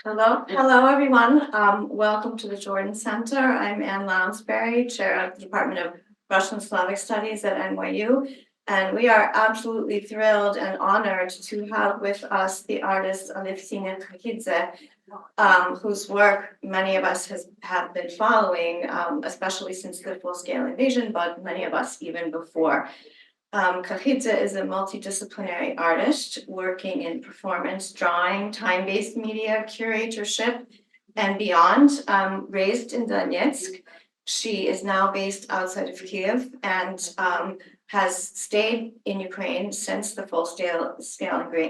Hello everyone. Welcome to the Jordan Center. I'm Ann Lounsbury, Chair of the Department of Russian Slavic Studies at NYU. And we are absolutely thrilled and honored to have with us the artist Alevtina Kakhidze, whose work many of us have been following, especially since the full-scale invasion, but many of us even before. Kakhidze is a multidisciplinary artist working in performance, drawing, time-based media, curatorship, and beyond. Raised in Donetsk, she is now based outside of Kiev and has stayed in Ukraine since the full-scale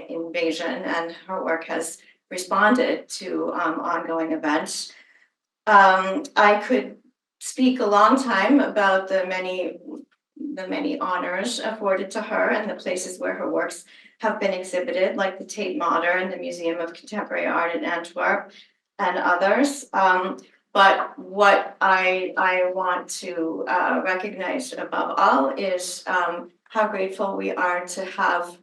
invasion, and her work has responded to ongoing events. I could speak a long time about the many honors afforded to her and the places where her works have been exhibited, like the Tate Modern, the Museum of Contemporary Art in Antwerp, and others. But what I want to recognize above all is how grateful we are to have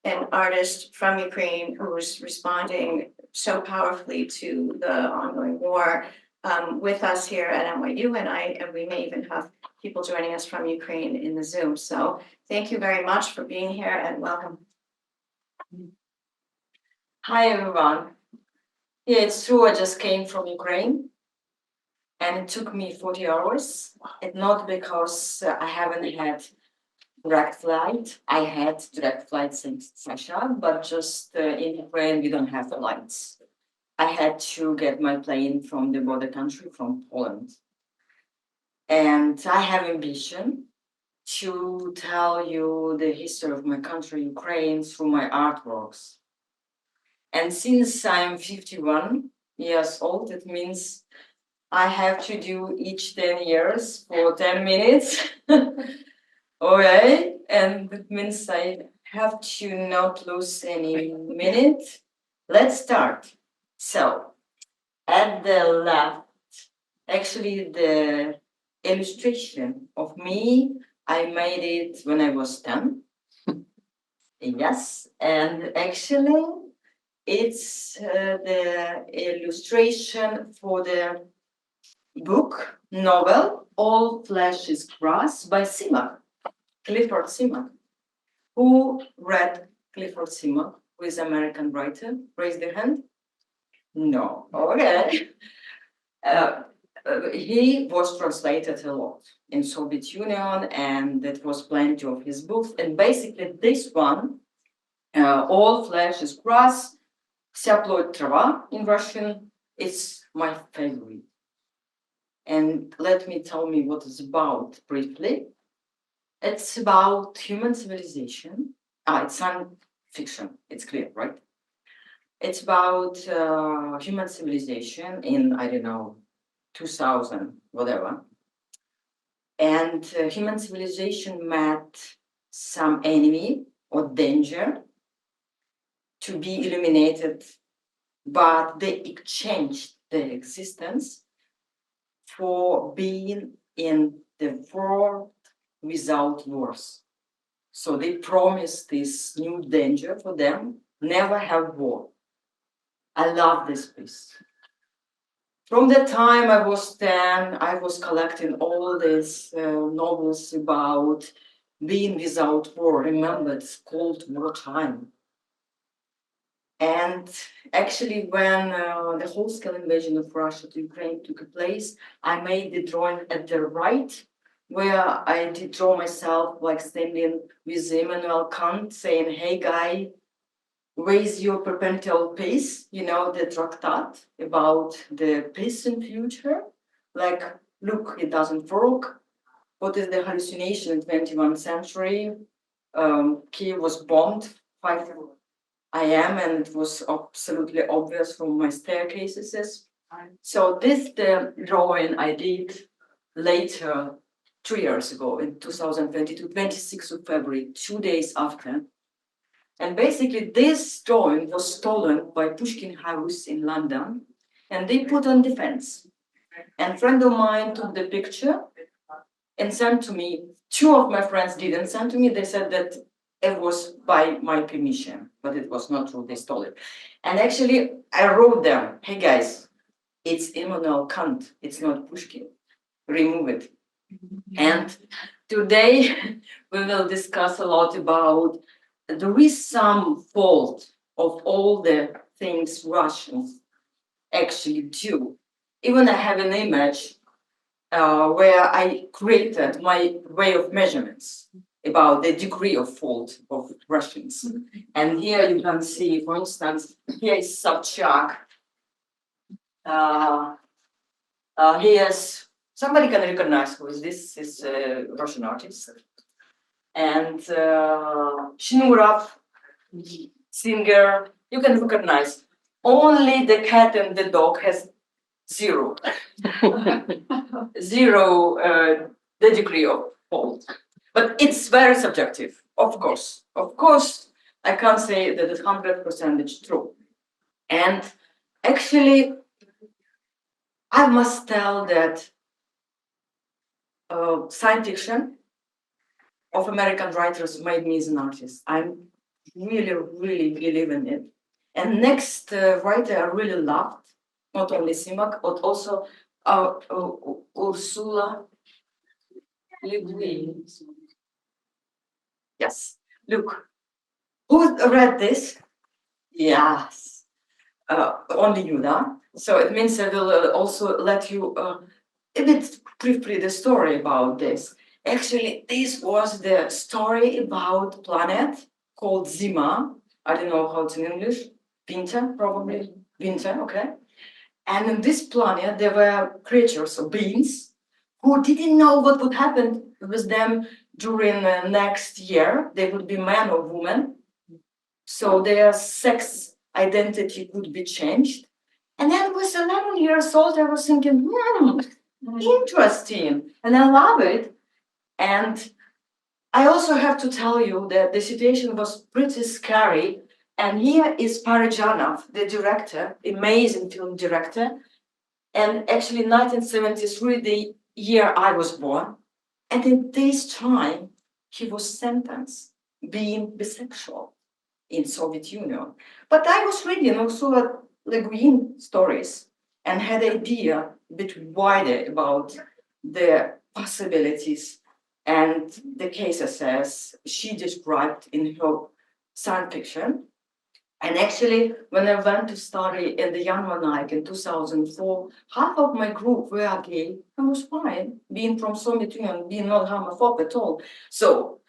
an artist from Ukraine who is responding so powerfully to the ongoing war with us here at NYU, and we may even have people joining us from Ukraine in the Zoom. So thank you very much for being here and welcome. Hi, everyone. Yeah, it's true, I just came from Ukraine and it took me 40 hours. It's not because I haven't had direct flight. I had direct flights in Russia, but just in Ukraine, we don't have flights. I had to get my plane from the border country, from Poland. And I have ambition to tell you the history of my country, Ukraine, through my artworks. And since I'm 51 years old, it means I have to do each 10 years for 10 minutes. Okay, and it means I have to not lose any minute. Let's start. So, at the left, actually the illustration of me, I made it when I was 10. Yes, and actually it's the illustration for the book, novel, All Flesh is Grass by Seaman, Clifford Seaman. Who read Clifford Seaman, who is an American writer? Raise their hand. No, okay. He was translated a lot in Soviet Union, and that was plenty of his books. And basically this one, All Flesh is Grass, Вся плоть трава in Russian, is my favorite. And let me tell me what it's about briefly. It's about human civilization. It's science fiction, it's clear, right? It's about human civilization in, I don't know, 2000, whatever. And human civilization met some enemy or danger to be eliminated, but they exchanged their existence for being in the world without wars. So they promised this new danger for them, never have war. I love this piece. From the time I was 10, I was collecting all these novels about being without war. Remember, it's Cold War time. And actually, when the whole-scale invasion of Russia to Ukraine took place, I made the drawing at the right, where I did draw myself like standing with Immanuel Kant saying, hey, guy, raise your perpetual peace, you know, the tractate about the peace in future. Like, look, it doesn't work. What is the hallucination in 21st century? Kiev was bombed 5 AM, and it was absolutely obvious from my staircases. So this the drawing I did later, 3 years ago, in 2022, 26th of February, 2 days after. And basically this drawing was stolen by Pushkin House in London, and they put on defense. And a friend of mine took the picture and sent to me. 2 of my friends didn't send to me. They said that it was by my permission, but it was not true, they stole it. And actually, I wrote them, hey guys, it's Immanuel Kant, it's not Pushkin, remove it. And today, we will discuss a lot about, there is some fault of all the things Russians actually do. Even I have an image where I created my way of measurements about the degree of fault of Russians. And here you can see, for instance, here is Sobchak. Here's, somebody can recognize who is this, is a Russian artist. And Shnurov, singer, you can recognize. Only the cat and the dog has zero. Zero the degree of fault. But it's very subjective, of course. Of course, I can't say that it's 100% true. And actually, I must tell that science fiction of American writers made me as an artist. I'm really, really believe in it. And next writer I really loved, not only Simak, but also Ursula Le Guin. Yes, look, who read this? Yes, only you, now. So it means I will also let you a bit briefly the story about this. Actually, this was the story about planet called Zima. I don't know how it's in English. Winter, probably. Winter, okay. And in this planet, there were creatures or beings who didn't know what would happen with them during the next year. They would be man or woman. So their sex identity could be changed. And then with 11 years old, I was thinking, interesting. And I love it. And I also have to tell you that the situation was pretty scary. And here is Parajanov, the director, amazing film director. And actually 1973, the year I was born. And in this time, he was sentenced being bisexual in Soviet Union. But I was reading Ursula Le Guin stories and had an idea a bit wider about the possibilities and the cases as she described in her science fiction. And actually, when I went to study in the Yanvanik in 2004, half of my group were gay. I was fine, being from Soviet Union, being not homophobic at all. So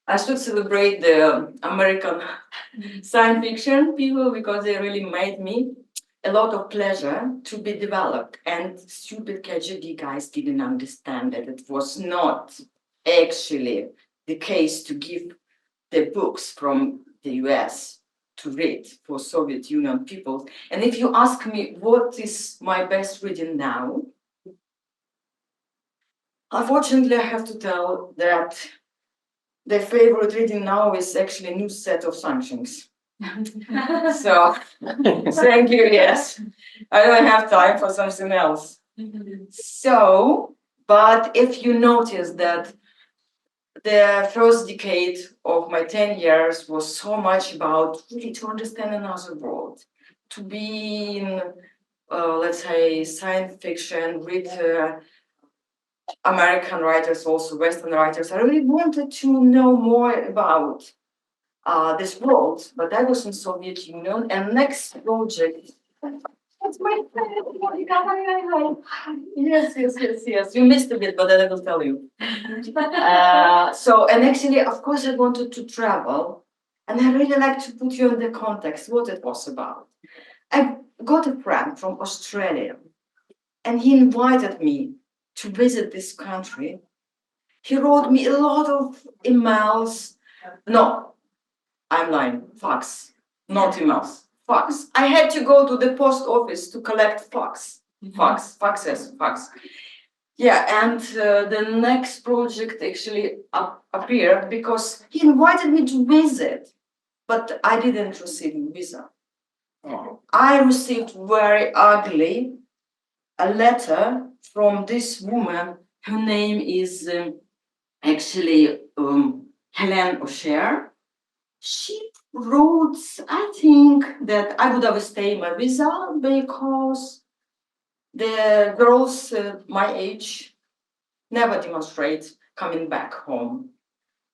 I should celebrate the American science fiction people because they really made me a lot of pleasure to be developed. And stupid KGB guys didn't understand that it was not actually the case to give the books from the US to read for Soviet Union people. And if you ask me what is my best reading now, unfortunately I have to tell that the favorite reading now is actually a new set of sanctions. So, thank you, yes. I don't have time for something else. So, but if you notice that the first decade of my 10 years was so much about really to understand another world, to be in, let's say, science fiction, read American writers, also Western writers. I really wanted to know more about this world, but I was in Soviet Union, and next project. That's my friend. Yes. You missed a bit, but then I will tell you. So, and actually, of course, I wanted to travel, and I really like to put you in the context what it was about. I got a friend from Australia, and he invited me to visit this country. He wrote me a lot of emails. No, I'm lying. Fax, not emails. Fax. I had to go to the post office to collect fax. Fax. Yeah, and the next project actually appeared because he invited me to visit, but I didn't receive a visa. I received very ugly a letter from this woman. Her name is actually Helen O'Shea. she wrote, I think that I would have stayed in my visa because the girls my age never demonstrate coming back home.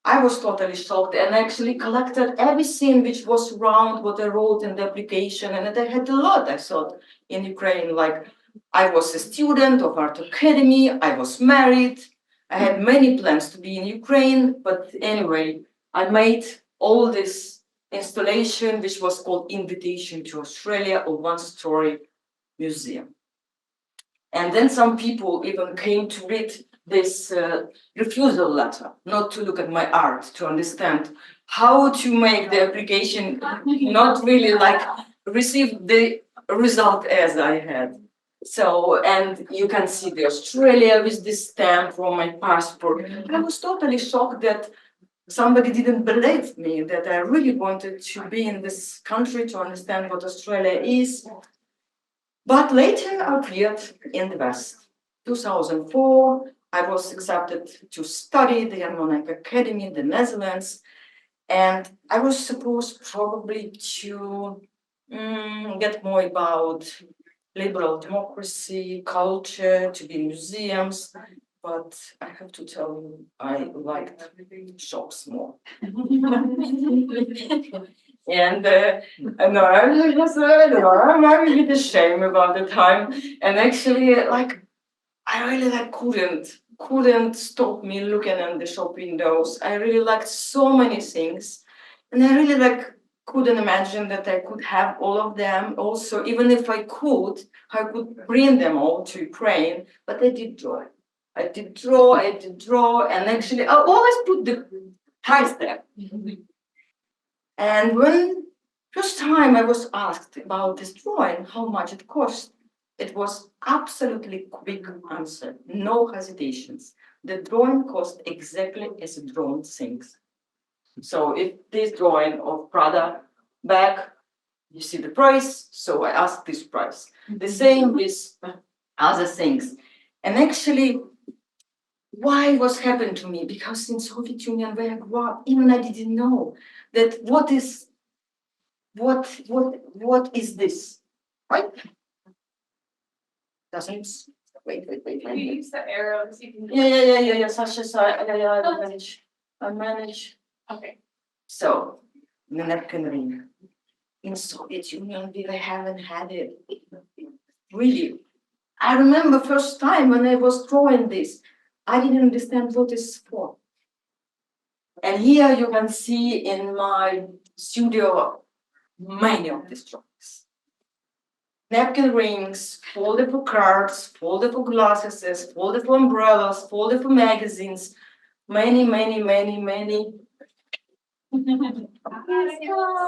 I was totally shocked and actually collected everything which was around what I wrote in the application. And I had a lot, I thought, in Ukraine. Like, I was a student of art academy, I was married, I had many plans to be in Ukraine. But anyway, I made all this installation, which was called Invitation to Australia, a one-story museum. And then some people even came to read this refusal letter, not to look at my art, to understand how to make the application not really like receive the result as I had. So, and you can see the Australia with this stamp from my passport. I was totally shocked that somebody didn't believe me, that I really wanted to be in this country to understand what Australia is. But later I appeared in the West. 2004, I was accepted to study the Alevtina Academy in the Netherlands, and I was supposed probably to get more about liberal democracy, culture, to be in museums, but I have to tell you, I liked shops more. And no, I was I'm a bit ashamed about the time. And actually, like, I really like couldn't stop me looking at the shop windows. I really liked so many things, and I really like couldn't imagine that I could have all of them. Also, even if I could bring them all to Ukraine. But I did draw. I did draw, and actually, I always put the price there. And when first time I was asked about this drawing, how much it cost, it was absolutely quick answer, no hesitations. The drawing cost exactly as a drawn things. So if this drawing of Prada bag, you see the price, so I asked this price. The same with other things. And actually, why was happened to me? Because in Soviet Union, where I grew up, even I didn't know that what is this, right? Doesn't wait. Can you use the arrows? You can. Yeah. Sasha, I manage. Okay. So the napkin ring. In Soviet Union, we haven't had it. Really. I remember first time when I was drawing this, I didn't understand what it's for. And here you can see in my studio many of these drawings. Napkin rings, folded for cards, folded for glasses, folded for umbrellas, folded for magazines, many.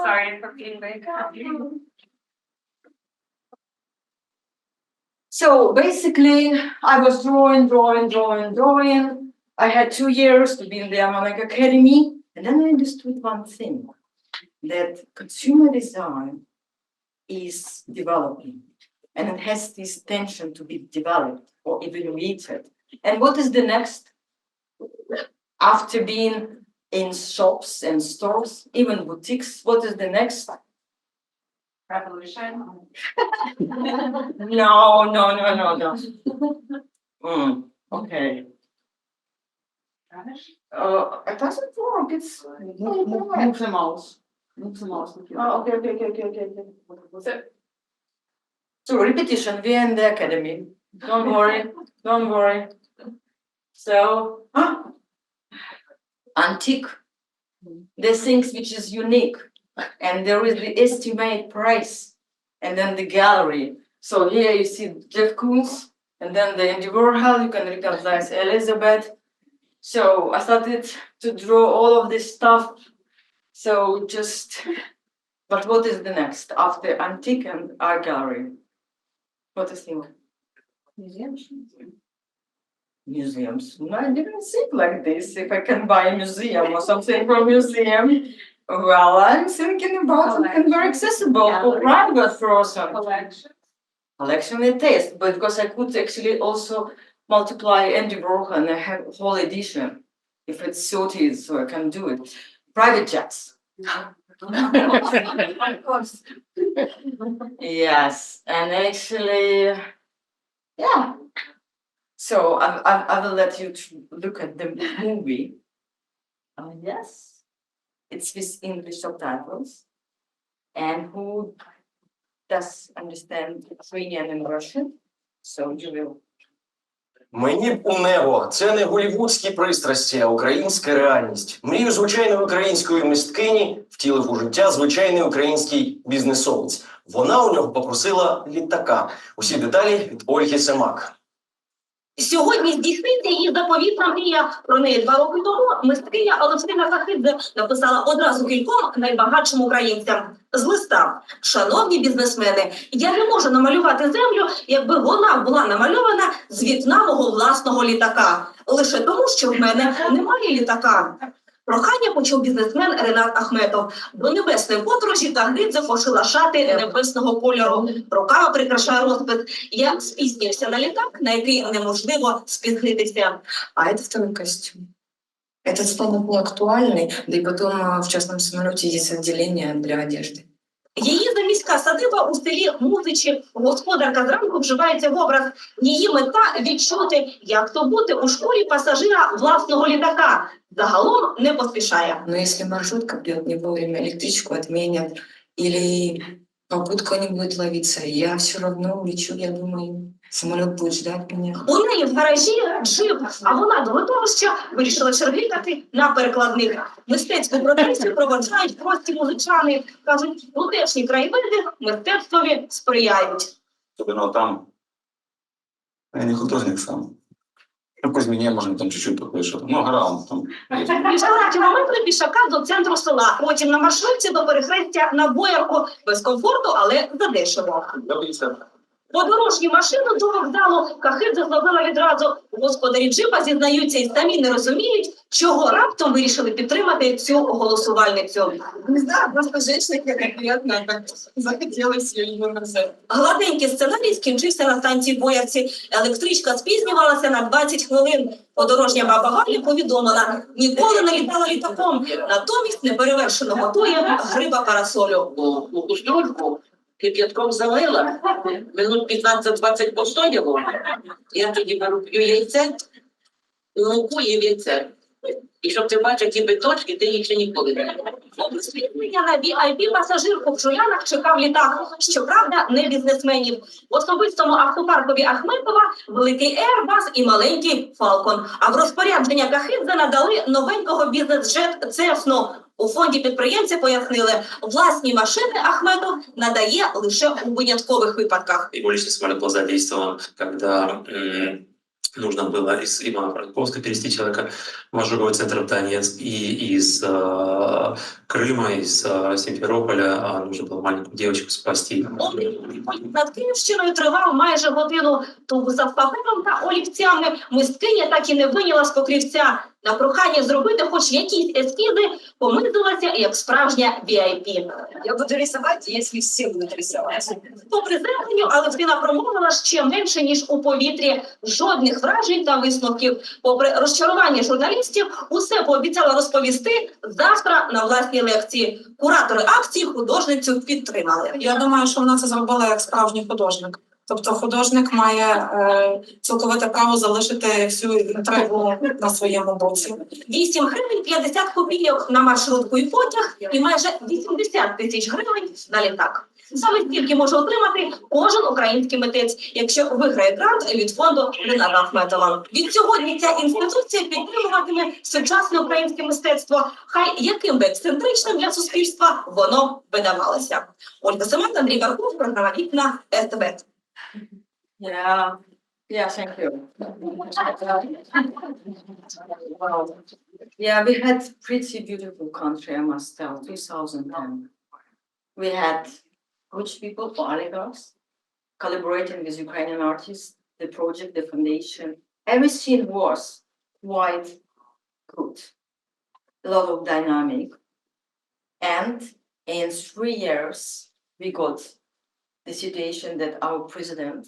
Sorry for being late. So basically, I was drawing. I had 2 years to be in the Alevtina Academy, and then I understood one thing, that consumer design is developing, and it has this tension to be developed or evaluated. And what is the next? After being in shops and stores, even boutiques, what is the next? Revolution. No. Okay. It doesn't work. It's Move the mouse. Oh, okay. So repetition, we're in the academy. Don't worry. So, antique, the things which is unique, and there is the estimate price, and then the gallery. So here you see Jeff Koons, and then the Andy Warhol, you can recognize Elizabeth. So I started to draw all of this stuff. So but what is the next after antique and art gallery? What is the museums? No, I didn't think like this. If I can buy a museum or something from a museum, well, I'm thinking about something very accessible for private person. Collection and taste, but because I could actually also multiply Andy Warhol and I have a whole edition. If it's 30, so I can do it. Private jets. Of course. Yes, and actually, yeah. So I will let you look at the movie. Yes, it's with English subtitles. And who does understand Ukrainian and Russian? So you will. Мені б у небо. Це не голівудські пристрасті, а українська реальність. Мрію звичайної української мисткині втілив у життя звичайний український бізнесовець. Вона у нього попросила літака. Усі деталі від Ольги Семак. Сьогодні здійсниться її заповітна мрія. Про неї 2 роки тому мисткиня Алевтина Kakhidze написала одразу кільком найбагатшим українцям з листа. Шановні бізнесмени, я не можу намалювати землю, якби вона була намальована з вікна мого власного літака. Лише тому, що в мене немає літака. Прохання почув бізнесмен Ренат Ахметов. До небесної подорожі Kakhidze пошила шати небесного кольору. Рукава прикрашає розпис. Я спізнююся на літак, на який неможливо спізнитися. А это второй костюм. Этот стал был актуальный, да и потом в частном самолете есть отделение для одежды. Її заміська садиба у селі Музичі. Господарка зранку вживається в образ. Її мета – відчути, як то бути у школі пасажира власного літака. Загалом не поспішає. Но если маршрутка придет не вовремя, электричку отменят или попутка не будет ловиться, я все равно улечу, я думаю. Самолет будет ждать меня. У неї в гаражі джип, а вона до литовища вирішила чергікати на перекладних. Мистецьку процесію проводжають прості музичани. Кажуть, тутешні краєвиди мистецтвові сприяють. Особенно там, я не художник сам. Ну, Кузьмине можно там чуть-чуть такое что-то. Ну, граунд там. есть. 1,5 кілометри пішака до центру села. Потім на маршрутці до перехрестя на Боярку. Без комфорту, але задешево. Добиться. Подорожню машину до вокзалу Kakhidze зловила відразу. Господарі джипа зізнаються і самі не розуміють, чого раптом вирішили підтримати цю голосувальницю. Не знаю, просто женщина конкретно так захотелось ее выбросить. Гладенький сценарій скінчився на станції Боярці. Електричка спізнювалася на 20 хвилин. Подорожня баба Галя повідомила, ніколи не літала літаком. Натомість неперевершено готує гриба парасолю. У кустрюльку кип'ятком залила, минут 15-20 постояло. Я тоді беру п'ю яйце, муку і яйце. І щоб ти бачив, які биточки, ти їх ще ніколи не бачив. Спізнення на VIP-пасажирку в Жулянах чекав літак. Щоправда, не бізнесменів. В особистому автопаркові Ахметова великий Airbus і маленький Falcon. А в розпорядження Kakhidze надали новенького бізнес-джет Цесну. У фонді підприємці пояснили, власні машини Ахметов надає лише у виняткових випадках. Его личный самолет был задействован, когда нужно было из Ивано-Франковска перевести человека в ожоговый центр в Донецк, и из Крыма, из Симферополя нужно было маленькую девочку спасти. Над Київщиною тривав майже годину. Тубуса з папером та олівцями мисткиня так і не виняла з покрівця. На прохання зробити хоч якісь ескізи помилилася як справжня VIP. Я буду рисовать, если все будут рисовать. По приземленню Алевтина промовила ще менше, ніж у повітрі. Жодних вражень та висновків. Попри розчарування журналістів, усе пообіцяла розповісти завтра на власній лекції. Куратори акції художницю підтримали. Я думаю, що вона це зробила як справжній художник. Тобто художник має цілковите право залишити всю інтригу на своєму боці. 8 гривень 50 копійок на маршрутку і потяг і майже 80 тисяч гривень на літак. Саме стільки може отримати кожен український митець, якщо виграє грант від фонду Рената Ахметова. Відсьогодні ця інституція підтримуватиме сучасне українське мистецтво, хай яким би ексцентричним для суспільства воно видавалося. Ольга Семак, Андрій Барков, програма «Вікна», СТБ. Yeah, thank you. Wow. Yeah, we had pretty beautiful country, I must tell, 2010. We had rich people, oligarchs, collaborating with Ukrainian artists, the project, the foundation. Everything was quite good. A lot of dynamic. And in 3 years, we got the situation that our president,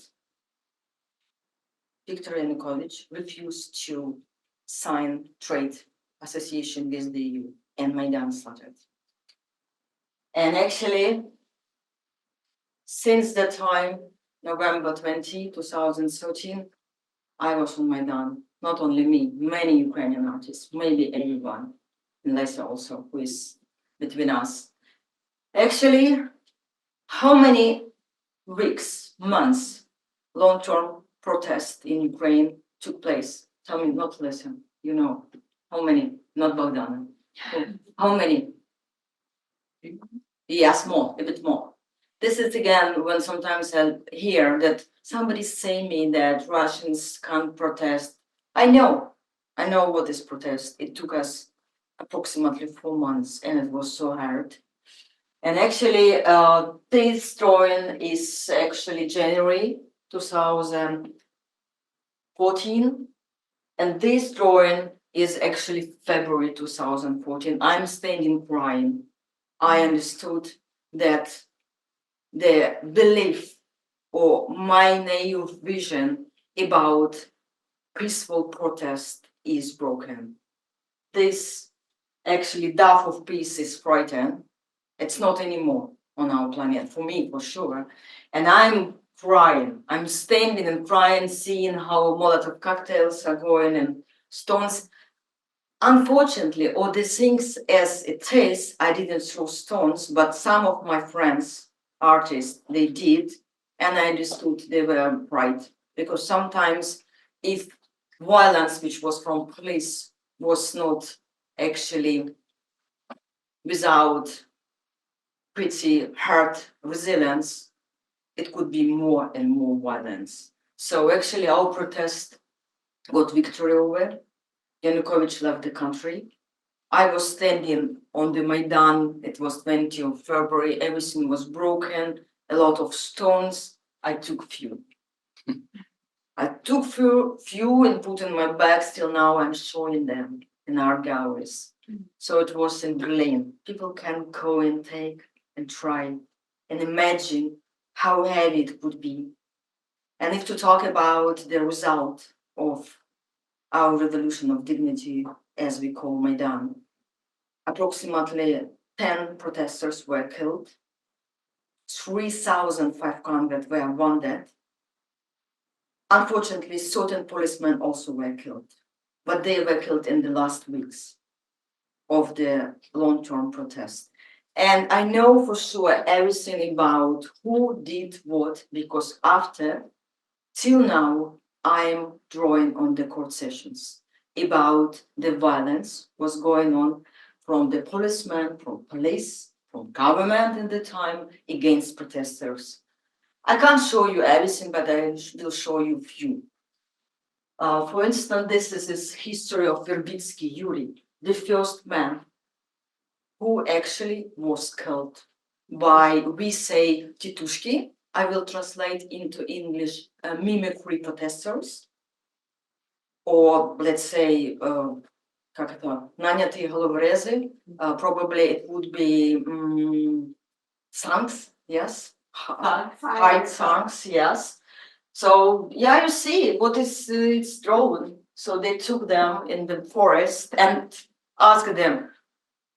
Viktor Yanukovych, refused to sign trade association with the EU, and Maidan started. And actually, since that time, November 20, 2013, I was on Maidan. Not only me, many Ukrainian artists, maybe everyone, and Lisa also, who is between us. Actually, how many weeks, months, long-term protests in Ukraine took place? Tell me, not listen, you know, how many? Not Bogdana. How many? Yes, more, a bit more. This is again when sometimes I hear that somebody say me that Russians can't protest. I know what is protest. It took us approximately 4 months and it was so hard. And actually, this drawing is actually January 2014. And this drawing is actually February 2014. I'm standing crying. I understood that the belief or my naive vision about peaceful protest is broken. This actually dove of peace is frightened. It's not anymore on our planet, for me, for sure. And I'm crying. I'm standing and crying, seeing how Molotov cocktails are going and stones. Unfortunately, all the things as it is, I didn't throw stones, but some of my friends, artists, they did, and I understood they were right. Because sometimes if violence, which was from police, was not actually without pretty hard resilience, it could be more and more violence. So actually our protest got victory over. Yanukovych left the country. I was standing on the Maidan. It was 20th of February. Everything was broken. A lot of stones. I took few. I took few and put in my bag. Still now I'm showing them in art galleries. So it was in Berlin. People can go and take and try and imagine how heavy it could be. And if to talk about the result of our revolution of dignity, as we call Maidan, approximately 10 protesters were killed, 3,500 were wounded. Unfortunately, certain policemen also were killed, but they were killed in the last weeks of the long-term protest. And I know for sure everything about who did what, because after, till now, I'm drawing on the court sessions about the violence was going on from the policemen, from police, from government at the time against protesters. I can't show you everything, but I will show you a few. For instance, this is his history of Verbitsky Yuri, the first man who actually was killed by, we say, titushki. I will translate into English mimicry protesters, or let's say, naняті головорези, probably it would be thugs, yes? Hide thugs, yes. So yeah, you see what is it's drawn. So they took them in the forest and asked them,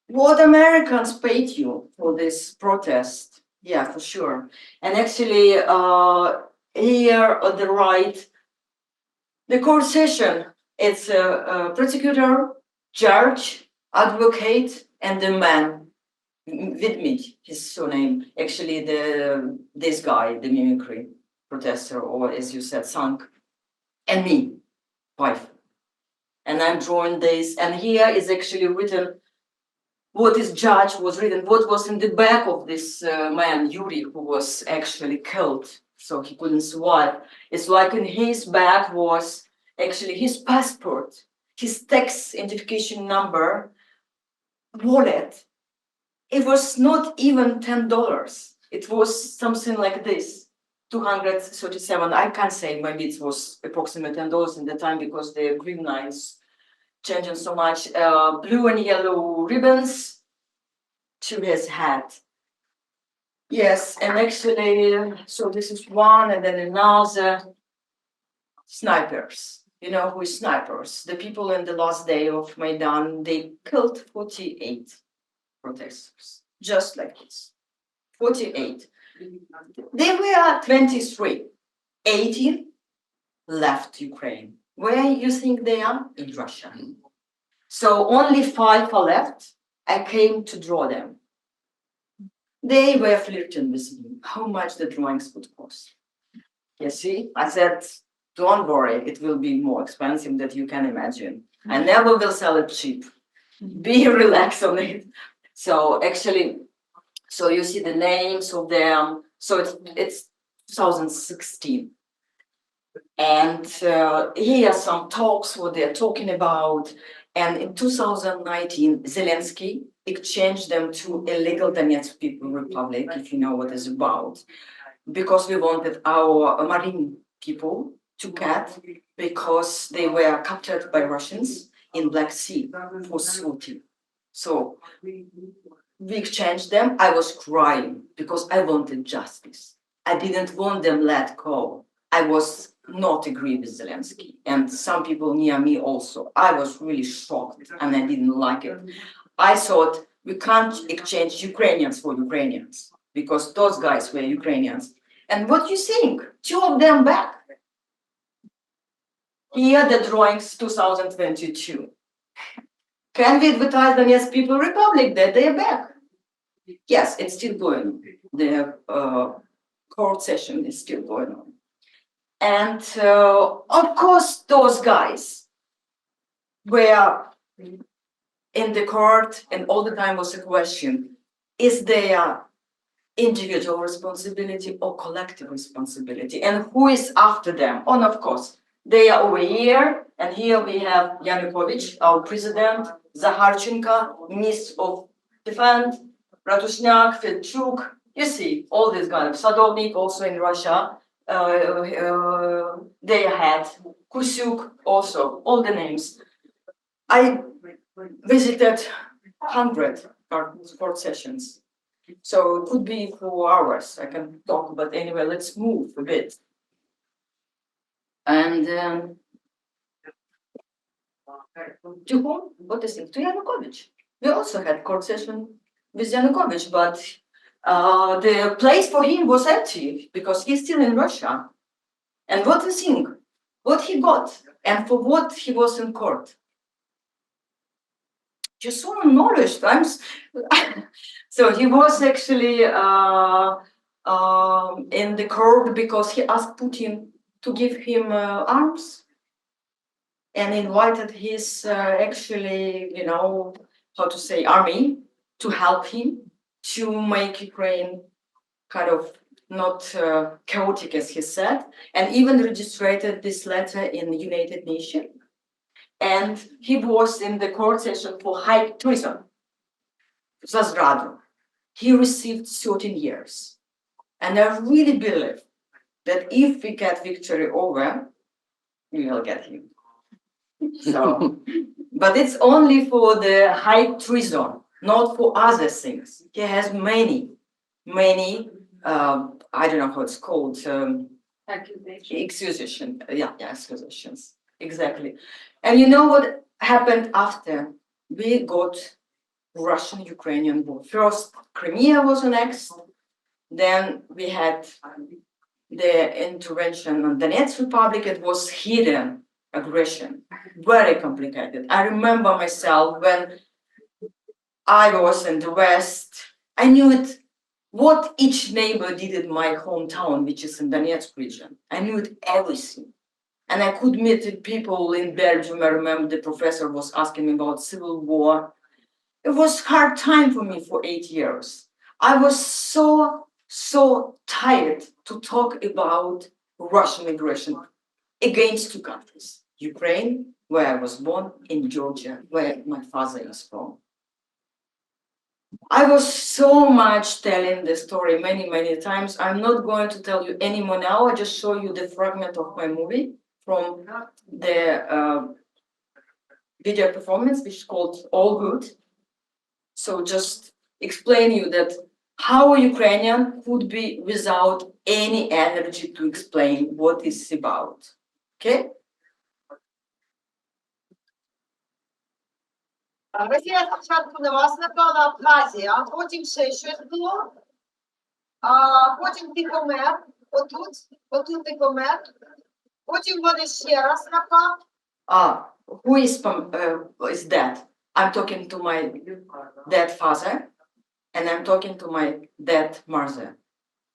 what Americans paid you for this protest? Yeah, for sure. And actually, here on the right, the court session, it's a prosecutor, judge, advocate, and the man with me, his surname, actually this guy, the mimicry protester, or as you said, Sank, and me, wife. And I'm drawing this, and here is actually written what this judge was written, what was in the back of this man, Yuri, who was actually killed, so he couldn't survive. It's like in his bag was actually his passport, his tax identification number, wallet. It was not even $10. It was something like this, 237. I can't say, maybe it was approximately $10 in the time because the green lines changing so much. Blue and yellow ribbons to his hat. Yes, and actually, so this is one, and then another. Snipers. You know who is snipers? The people in the last day of Maidan, they killed 48 protesters. just like this. 48. They were 23. 18 left Ukraine. Where you think they are? In Russia. So only 5 are left. I came to draw them. They were flirting with me, how much the drawings would cost. You see, I said, don't worry, it will be more expensive than you can imagine. I never will sell it cheap. Be relaxed on it. So actually, so you see the names of them. So it's 2016. And here are some talks, what they're talking about. And in 2019, Zelensky exchanged them to illegal Donetsk People Republic, if you know what it's about, because we wanted our marine people to get, because they were captured by Russians in Black Sea for shooting. So we exchanged them. I was crying because I wanted justice. I didn't want them let go. I was not agree with Zelensky, and some people near me also. I was really shocked and I didn't like it. I thought we can't exchange Ukrainians for Ukrainians because those guys were Ukrainians. And what do you think? 2 of them back. Here the drawings 2022. Can we advertise the Donetsk People Republic that they are back? Yes, it's still going on. The court session is still going on. And of course, those guys were in the court, and all the time was a question, is there individual responsibility or collective responsibility? And who is after them? And of course, they are over here, and here we have Yanukovych, our president, Zakharchenko, Minister of Defense, Ratushnak, Fedchuk. You see, all these guys, Sadovnik also in Russia. They had Kusyuk also, all the names. I visited 100 court sessions, so it could be 4 hours I can talk, but anyway, let's move a bit. And to whom? What is it? To Yanukovych. We also had court session with Yanukovych, but the place for him was empty because he's still in Russia. And what do you think? What he got and for what he was in court? You're so knowledge. So he was actually in the court because he asked Putin to give him arms and invited his actually, you know, how to say, army to help him to make Ukraine kind of not chaotic, as he said, and even registered this letter in the United Nations. And he was in the court session for high treason, Zazradu. He received 13 years. And I really believe that if we get victory over, we will get him. So, but it's only for the high treason, not for other things. He has many, I don't know how it's called, accusations. Yeah, accusations, exactly. And you know what happened after? We got Russian-Ukrainian war. First, Crimea was annexed. Then we had the intervention on Donetsk Republic. It was hidden aggression, very complicated. I remember myself when I was in the West, I knew it, what each neighbor did in my hometown, which is in Donetsk region. I knew it everything. And I could meet people in Belgium. I remember the professor was asking me about civil war. It was hard time for me for 8 years. I was so tired to talk about Russian aggression against 2 countries, Ukraine, where I was born, and Georgia, where my father is from. I was so much telling the story many times. I'm not going to tell you anymore now. I just show you the fragment of my movie from the video performance, which is called All Good. So just explain you that how a Ukrainian could be without any energy to explain what it's about. Okay? Росія спочатку на вас напала, Абхазія, а потім ще щось було, а потім ти помер, отут ти помер, потім вони ще раз напали. Who is dead? I'm talking to my dead father, and I'm talking to my dead mother.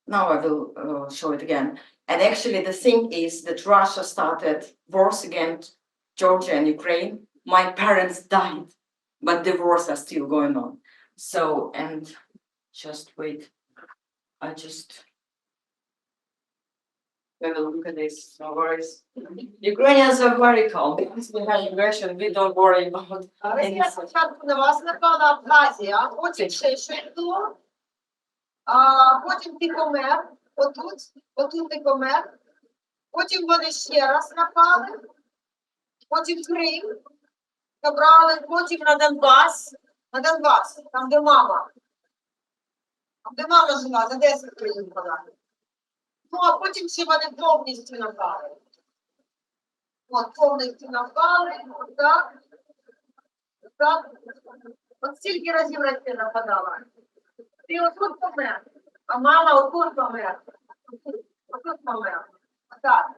Now I will show it again. And actually, the thing is that Russia started wars against Georgia and Ukraine. My parents died, but the wars are still going on. So, and just wait, we will look at this, no worries. Ukrainians are very calm because we have aggression, we don't worry about Росія anything. спочатку на вас напала, Абхазія, а потім ще щось було, а потім ти помер, отут ти помер, потім вони ще раз напали, потім Крим, забрали, потім на Донбас, там де мама жила, за 10 країн подали. Ну, а потім ще вони повністю напали. От, повністю напали, отак. От стільки разів Росія нападала. Ти отут помер, а мама отут помер. Отут помер. Отак.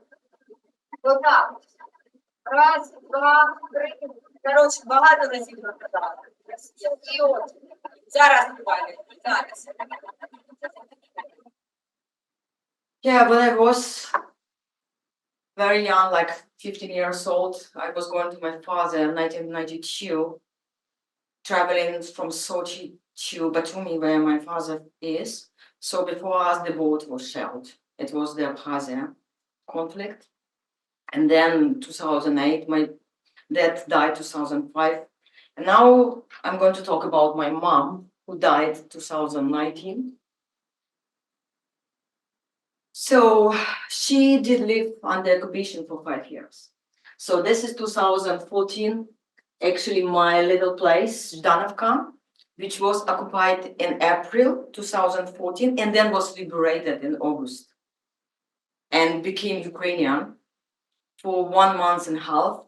Раз, два, три. Коротше, багато разів нападала. І от, зараз буває, зараз. Yeah, when I was very young, like 15 years old, I was going to my father in 1992, traveling from Sochi to Batumi, where my father is. So before us, the boat was shelled. It was the Abkhazia conflict. And then 2008, my dad died 2005. And now I'm going to talk about my mom, who died 2019. So she did live under occupation for 5 years. So this is 2014, actually my little place, Zhdanovka, which was occupied in April 2014 and then was liberated in August and became Ukrainian for 1.5 months,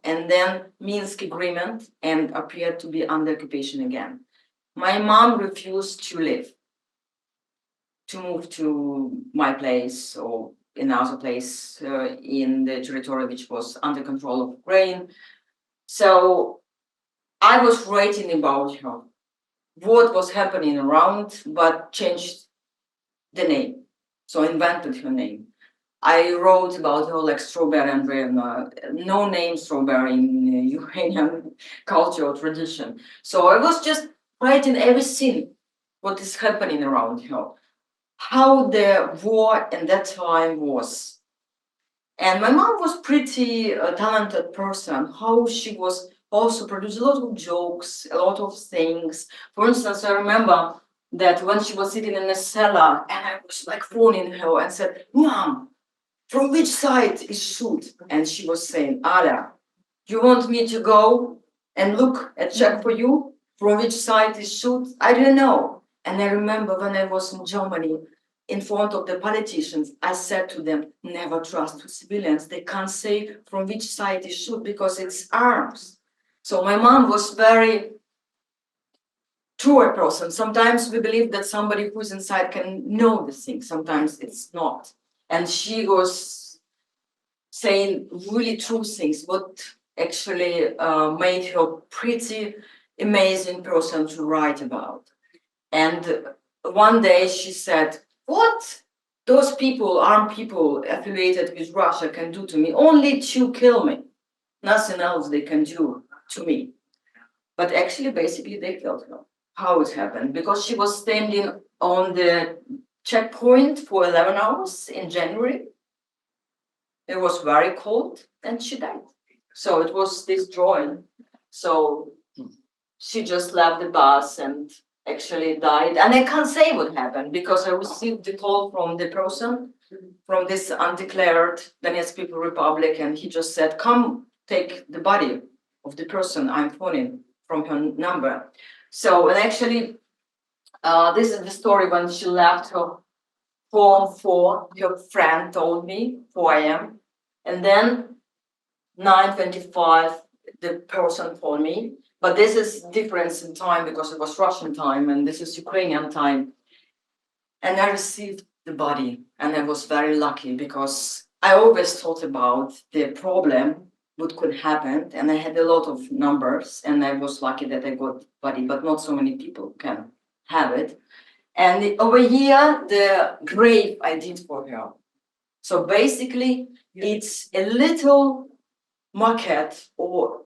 and then Minsk agreement and appeared to be under occupation again. My mom refused to leave, to move to my place or another place in the territory which was under control of Ukraine. So I was writing about her, what was happening around, but changed the name. So I invented her name. I wrote about her like strawberry and Andreevna, no name strawberry in Ukrainian culture or tradition. So I was just writing everything, what is happening around her, how the war at that time was. And my mom was pretty talented person, how she was also produced a lot of jokes, a lot of things. For instance, I remember that when she was sitting in a cellar and I was like phoning her and said, "Mom, from which side is shoot?" And she was saying, "Ada, you want me to go and look and check for you? From which side is shoot?" I didn't know. And I remember when I was in Germany, in front of the politicians, I said to them, never trust civilians. They can't say from which side is shoot because it's arms. So my mom was very true person. Sometimes we believe that somebody who's inside can know the thing. Sometimes it's not. And she was saying really true things, what actually made her pretty amazing person to write about. And one day she said, what those people, armed people affiliated with Russia can do to me, only to kill me. Nothing else they can do to me. But actually, basically, they killed her. How it happened? Because she was standing on the checkpoint for 11 hours in January. It was very cold and she died. So it was this drawing. So she just left the bus and actually died. And I can't say what happened because I received the call from the person from this undeclared Donetsk People Republic, and he just said, come take the body of the person I'm phoning from her number. So, and actually, this is the story when she left her phone for her friend told me 4 a.m. And then 9:25, the person phoned me But this is difference in time because it was Russian time and this is Ukrainian time. And I received the body and I was very lucky because I always thought about the problem, what could happen. And I had a lot of numbers and I was lucky that I got body, but not so many people can have it. And over here, the grave I did for her. So basically, it's a little maquette or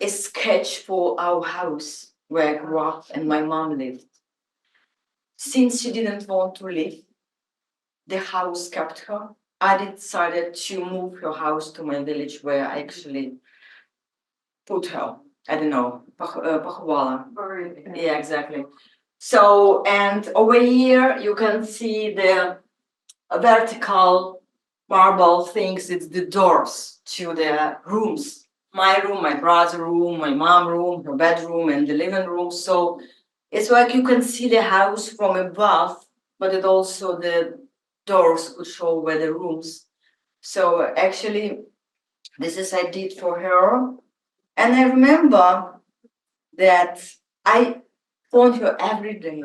a sketch for our house where I grew up and my mom lived. Since she didn't want to live, the house kept her. I decided to move her house to my village where I actually put her. I don't know, поховала. Yeah, exactly. So, and over here you can see the vertical marble things. It's the doors to the rooms. My room, my brother's room, my mom's room, her bedroom, and the living room. So it's like you can see the house from above, but it also the doors could show where the rooms. So actually, this is I did for her. And I remember that I phoned her every day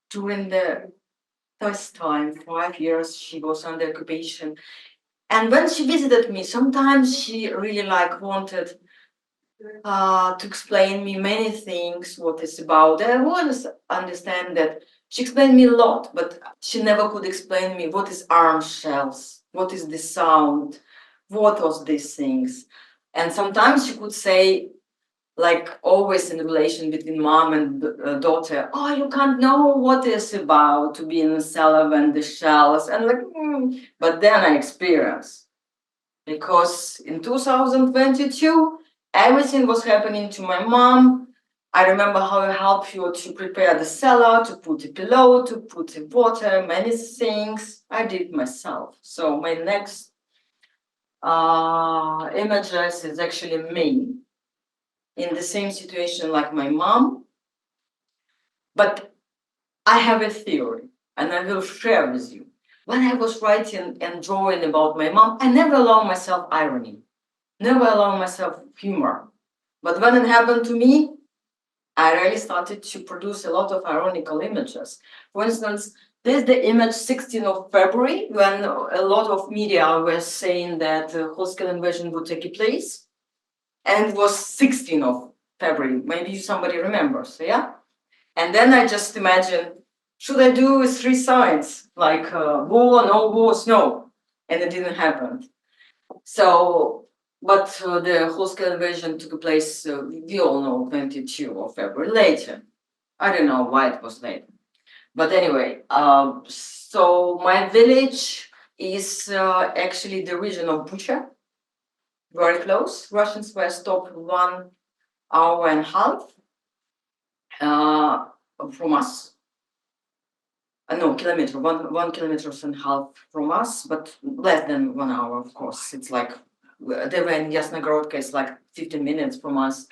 during the first time, 5 years she was under occupation. And when she visited me, sometimes she really like wanted to explain me many things, what it's about. And I always understand that she explained me a lot, but she never could explain me what is arm shells, what is the sound, what was these things. And sometimes she could say, like always in the relation between mom and daughter, oh, you can't know what it's about to be in the cellar when the shells, and like, But then I experienced, because in 2022, everything was happening to my mom. I remember how I helped her to prepare the cellar, to put a pillow, to put the water, many things I did myself. So my next images is actually me in the same situation like my mom. But I have a theory and I will share with you. When I was writing and drawing about my mom, I never allowed myself irony, never allowed myself humor. But when it happened to me, I really started to produce a lot of ironical images. For instance, this is the image 16th of February, when a lot of media were saying that whole-scale invasion would take place. And it was 16th of February, maybe somebody remembers, yeah? And then I just imagined, should I do with 3 sides, like war, no wars, no. And it didn't happen. So, but the whole-scale invasion took place, we all know, 22 of February later. I don't know why it was later. But anyway, so my village is actually the region of Bucha, very close. Russians were stopped 1 hour and a half from us. No, kilometer, one kilometers and a half from us, but less than 1 hour, of course. It's like, they were in Yasnogorodka, it's like 15 minutes from us.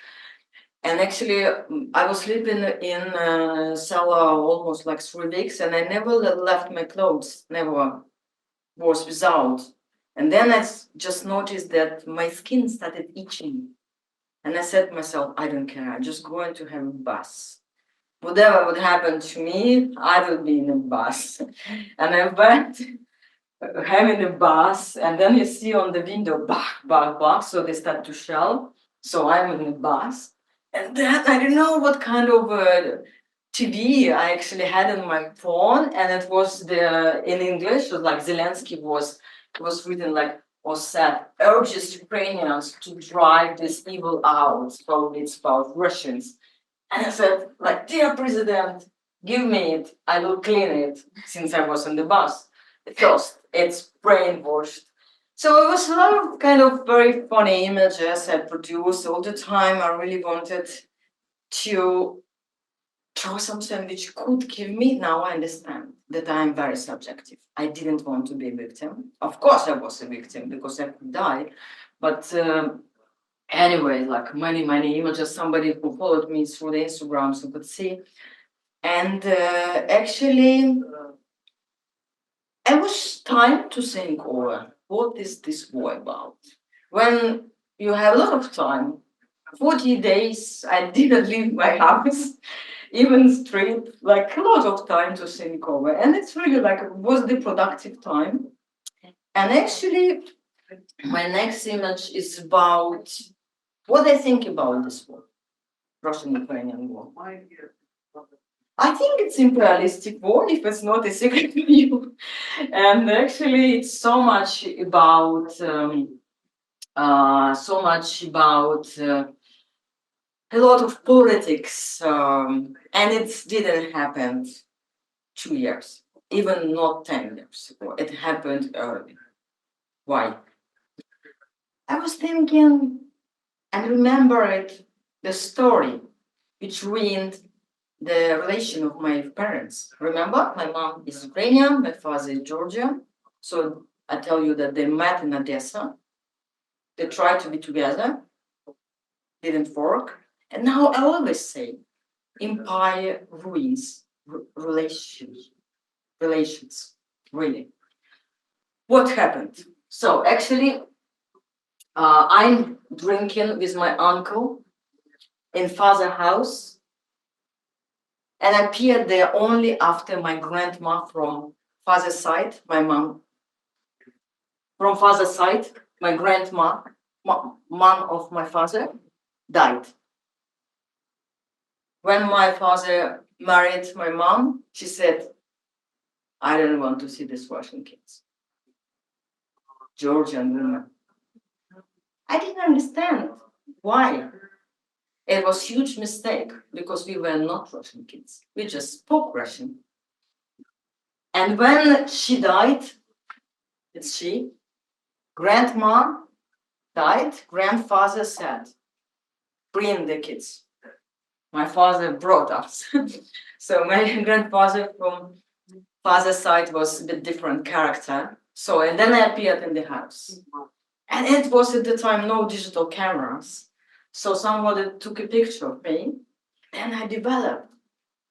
And actually, I was sleeping in cellar almost like 3 weeks, and I never left my clothes, never was without. And then I just noticed that my skin started itching. And I said to myself, I don't care, I'm just going to have a bus. Whatever would happen to me, I would be in a bus. And I went having a bus, and then you see on the window, bah, so they start to shell. So I'm in the bus. And then I don't know what kind of TV I actually had on my phone, and it was in English, like Zelensky was written like, or said, urges Ukrainians to drive this evil out. So it's about Russians. And I said, like, dear president, give me it, I will clean it, since I was on the bus. First, it's brainwashed. So it was a lot of kind of very funny images I produced all the time. I really wanted to draw something which could give me, now I understand that I am very subjective. I didn't want to be a victim. Of course I was a victim because I could die. But anyway, like many images, somebody who followed me through the Instagrams you could see. And actually, it was time to think over what is this war about. When you have a lot of time, 40 days I didn't leave my house, even street, like a lot of time to think over. And it's really like, it was the productive time. And actually, my next image is about what I think about this war, Russian-Ukrainian war. I think it's imperialistic war, if it's not a secret to you. And actually, it's so much about a lot of politics, and it didn't happen 2 years, even not 10 years ago. It happened early. Why? I was thinking and remembered the story between the relation of my parents. Remember, my mom is Ukrainian, my father is Georgian. So I tell you that they met in Odessa. They tried to be together, didn't work. And now I always say, empire ruins relations, really. What happened? So actually, I'm drinking with my uncle in father's house, and I appeared there only after my grandma from father's side, my mom. From father's side, my grandma, mom of my father, died. When my father married my mom, she said, I don't want to see these Russian kids. Georgian women. I didn't understand why. It was a huge mistake because we were not Russian kids. We just spoke Russian. And when she died, it's she, grandma died, grandfather said, bring the kids. My father brought us. So my grandfather from father's side was a bit different character. So, and then I appeared in the house. And it was at the time no digital cameras. So somebody took a picture of me, and I developed.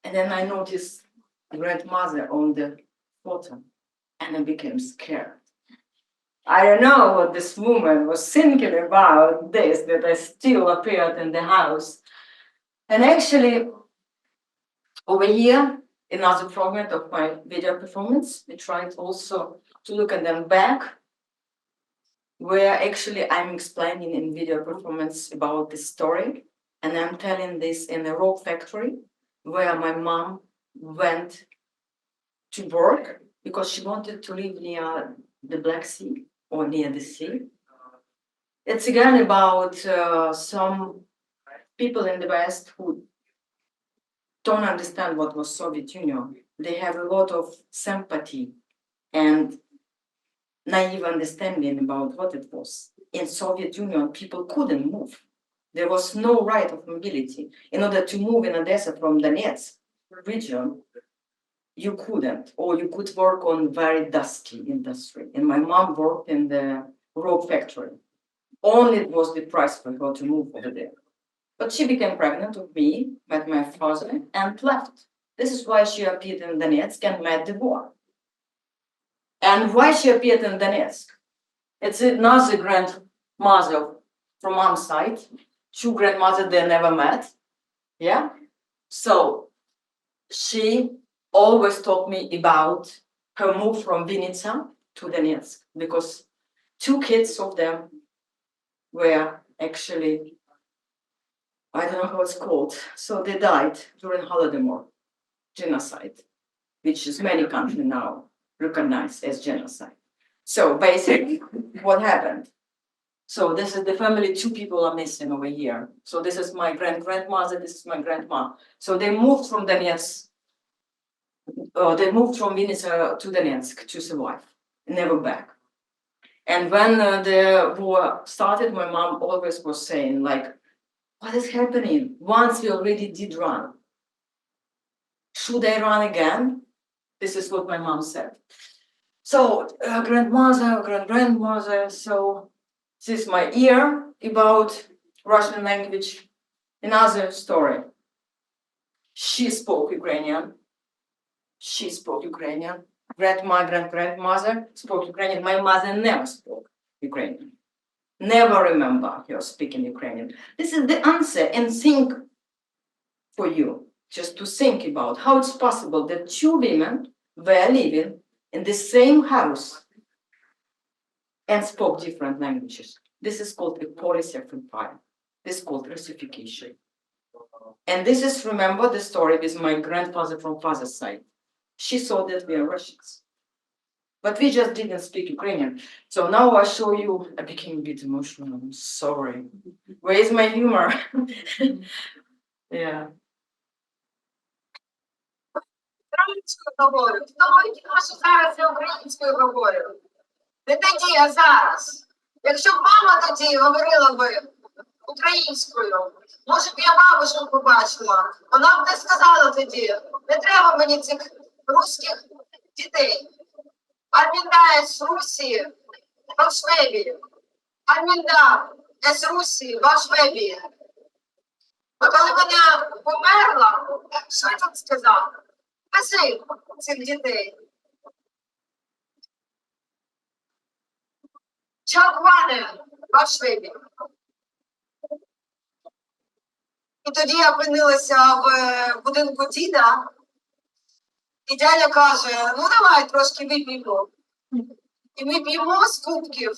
And then I noticed grandmother on the photo, and I became scared. I don't know what this woman was thinking about this, that I still appeared in the house. And actually, over here, another fragment of my video performance, we tried also to look at them back, where actually I'm explaining in video performance about this story. And I'm telling this in a rope factory where my mom went to work because she wanted to live near the Black Sea or near the sea. It's again about some people in the West who don't understand what was Soviet Union. They have a lot of sympathy and naive understanding about what it was. In Soviet Union, people couldn't move. There was no right of mobility. In order to move in Odessa from Donetsk region, you couldn't, or you could work on very dusty industry. And my mom worked in the rope factory. Only it was the price for her to move over there. But she became pregnant with me, met my father, and left. This is why she appeared in Donetsk and met the war. And why she appeared in Donetsk? It's another grandmother from mom's side. Two grandmothers they never met. Yeah. So she always taught me about her move from Vinnytsia to Donetsk, because 2 kids of them were actually, I don't know how it's called. So they died during Holodomor, genocide, which is many countries now recognize as genocide. So basically, what happened? So this is the family, 2 people are missing over here. So this is my grandmother, this is my grandma. So they moved from Donetsk, they moved from Vinnytsia to Donetsk to survive, never back. And when the war started, my mom always was saying like, what is happening? Once we already did run. Should I run again? This is what my mom said. So grandmother, so this is my ear about Russian language. Another story. She spoke Ukrainian. Grandmother spoke Ukrainian. My mother never spoke Ukrainian. never remember you're speaking Ukrainian. This is the answer, and think for you, just to think about how it's possible that two women were living in the same house and spoke different languages. This is called the policy of empire. This is called Russification. And this is, remember the story with my grandfather from father's side. She thought that we are Russians. But we just didn't speak Ukrainian. So now I show you, I became a bit emotional, I'm sorry. Where is my humor? Yeah. Українською говорю. Думають, що зараз я українською говорю. Не тоді, а зараз. Якщо б мама тоді говорила би українською, може б я бабушку побачила, вона б не сказала тоді, не треба мені цих русських дітей. Армінда з Русі, в Швебії. Армінда з Русі, в Швебії. А коли вона померла, що я тут сказав? Вези цих дітей. Чакване, в Швебії. І тоді я опинилася в будинку діда, і дядя каже, ну давай трошки вип'ємо. І ми п'ємо з кубків,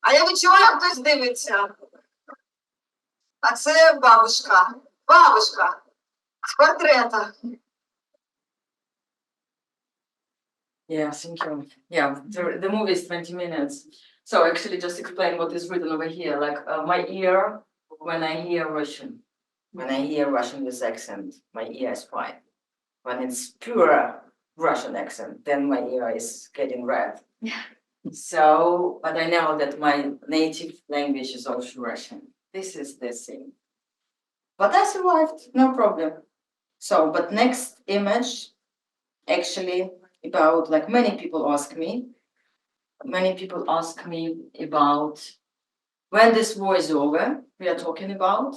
а я відчуваю, хтось дивиться. А це бабушка, бабушка з портрета. Yeah, thank you. Yeah, the movie is 20 minutes. So actually just explain what is written over here. Like my ear, when I hear Russian with accent, my ear is fine. When it's pure Russian accent, then my ear is getting red. So, but I know that my native language is also Russian. This is the thing. But I survived, no problem. So, but next image, actually, about, like many people ask me about when this war is over, we are talking about,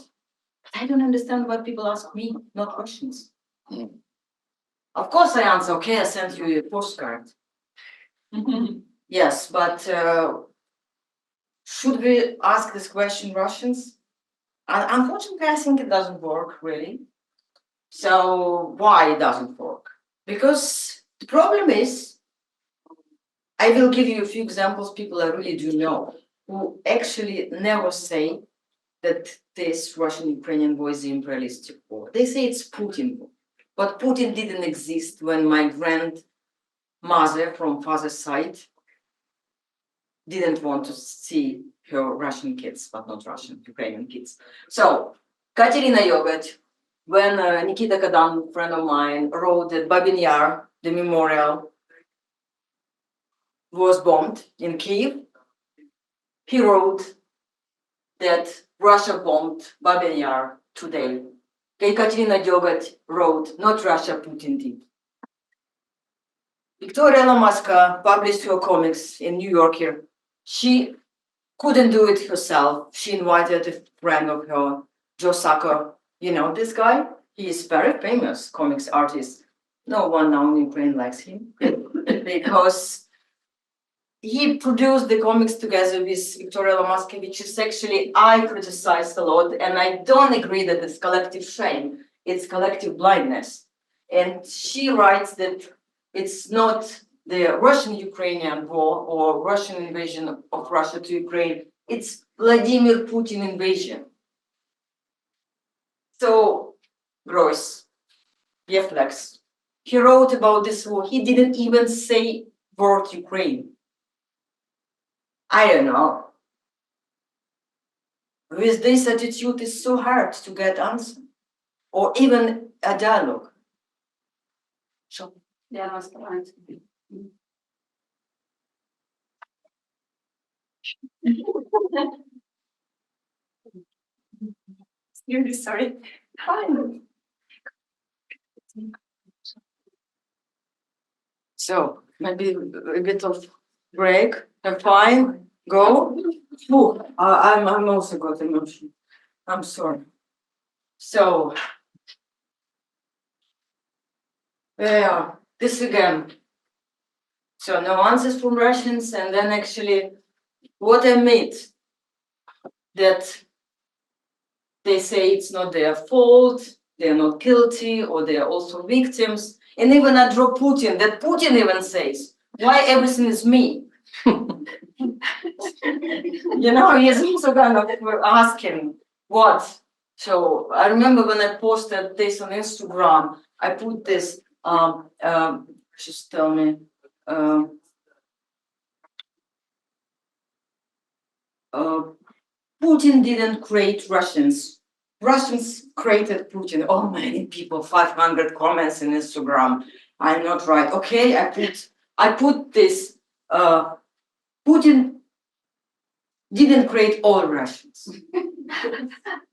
but I don't understand why people ask me, not Russians. Of course I answer, okay, I sent you a postcard. Yes, but should we ask this question Russians? Unfortunately, I think it doesn't work really. So why it doesn't work? Because the problem is, I will give you a few examples people I really do know, who actually never say that this Russian-Ukrainian war is the imperialistic war. They say it's Putin war. But Putin didn't exist when my grandmother from father's side didn't want to see her Russian kids, but not Russian, Ukrainian kids. So, Katerina Yogurt, when Nikita Kadan, a friend of mine, wrote that Babin Yar, the memorial, was bombed in Kiev, he wrote that Russia bombed Babin Yar today. Katerina Yogurt wrote, not Russia, Putin did. Victoria Lomaska published her comics in New Yorker. She couldn't do it herself. She invited a friend of her, Joe Sacco. You know this guy? He is very famous comics artist. No one now in Ukraine likes him because he produced the comics together with Victoria Lomaska, which is actually, I criticized a lot, and I don't agree that it's collective shame, it's collective blindness. And she writes that it's not the Russian-Ukrainian war or Russian invasion of Russia to Ukraine, it's Vladimir Putin invasion. So, Gross, Yeflex, he wrote about this war, he didn't even say word Ukraine. I don't know. With this attitude, it's so hard to get answer or even a dialogue. So, Yeah, that's the right. Really sorry. Fine. So maybe a bit of break. I'm fine. Go. Ooh, I'm also got emotion. I'm sorry. So yeah, this again. So no answers from Russians, and then actually what I made that they say it's not their fault, they're not guilty, or they're also victims. And even I draw Putin, that Putin even says, why everything is me? You know, he's also kind of asking what. So I remember when I posted this on Instagram, I put this, just tell me, Putin didn't create Russians. Russians created Putin. Oh, many people, 500 comments in Instagram. I'm not right. Okay, I put this, Putin didn't create all Russians.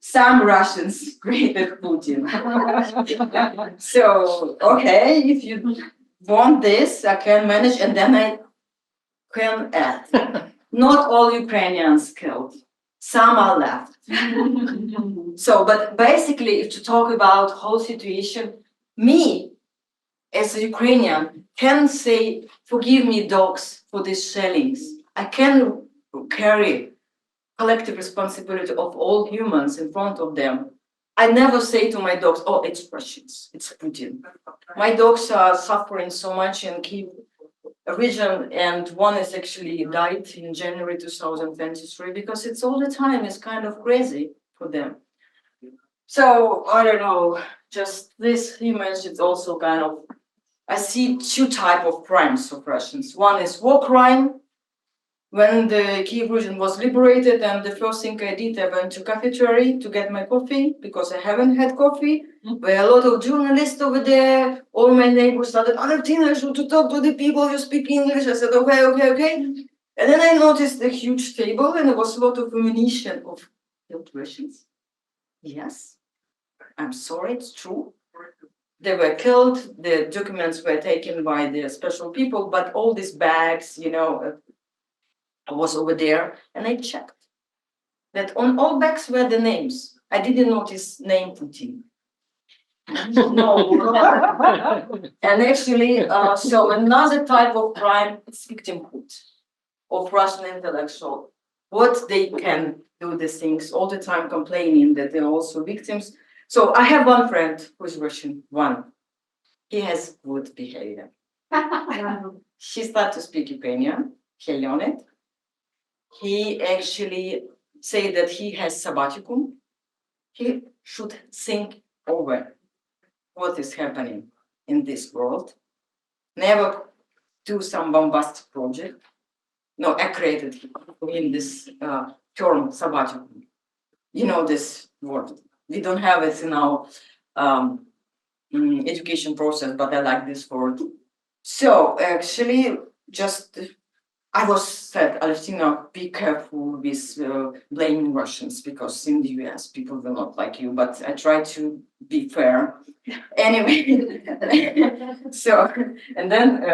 Some Russians created Putin. So, okay, if you want this, I can manage, and then I can add. Not all Ukrainians killed. Some are left. So, but basically, if to talk about whole situation, me as a Ukrainian can say, forgive me, dogs, for these shellings. I can carry collective responsibility of all humans in front of them. I never say to my dogs, oh, it's Russians, it's Putin. My dogs are suffering so much in Kyiv region, and one is actually died in January 2023 because it's all the time, it's kind of crazy for them. So I don't know, just this image, it's also kind of, I see two types of crimes of Russians. One is war crime. When the Kyiv region was liberated, and the first thing I did, I went to cafeteria to get my coffee because I haven't had coffee. There were a lot of journalists over there. All my neighbors started, Alevtina, I should talk to the people who speak English. I said, okay. And then I noticed a huge table, and there was a lot of ammunition of killed Russians. Yes, I'm sorry, it's true. They were killed. The documents were taken by the special people, but all these bags, you know, I was over there, and I checked that on all bags were the names. I didn't notice name Putin. No. And actually, so another type of crime is victimhood of Russian intellectual. What they can do these things all the time, complaining that they're also victims. So I have one friend who is Russian. One, he has good behavior. She started to speak Ukrainian. He learned it. He actually said that he has sabbaticum. He should think over what is happening in this world. Never do some bombastic project. No, I created in this term sabbaticum. You know this word. We don't have it in our education process, but I like this word. So actually, just I was said, Alevtina, be careful with blaming Russians, because in the US people will not like you, but I try to be fair. Anyway, so, and then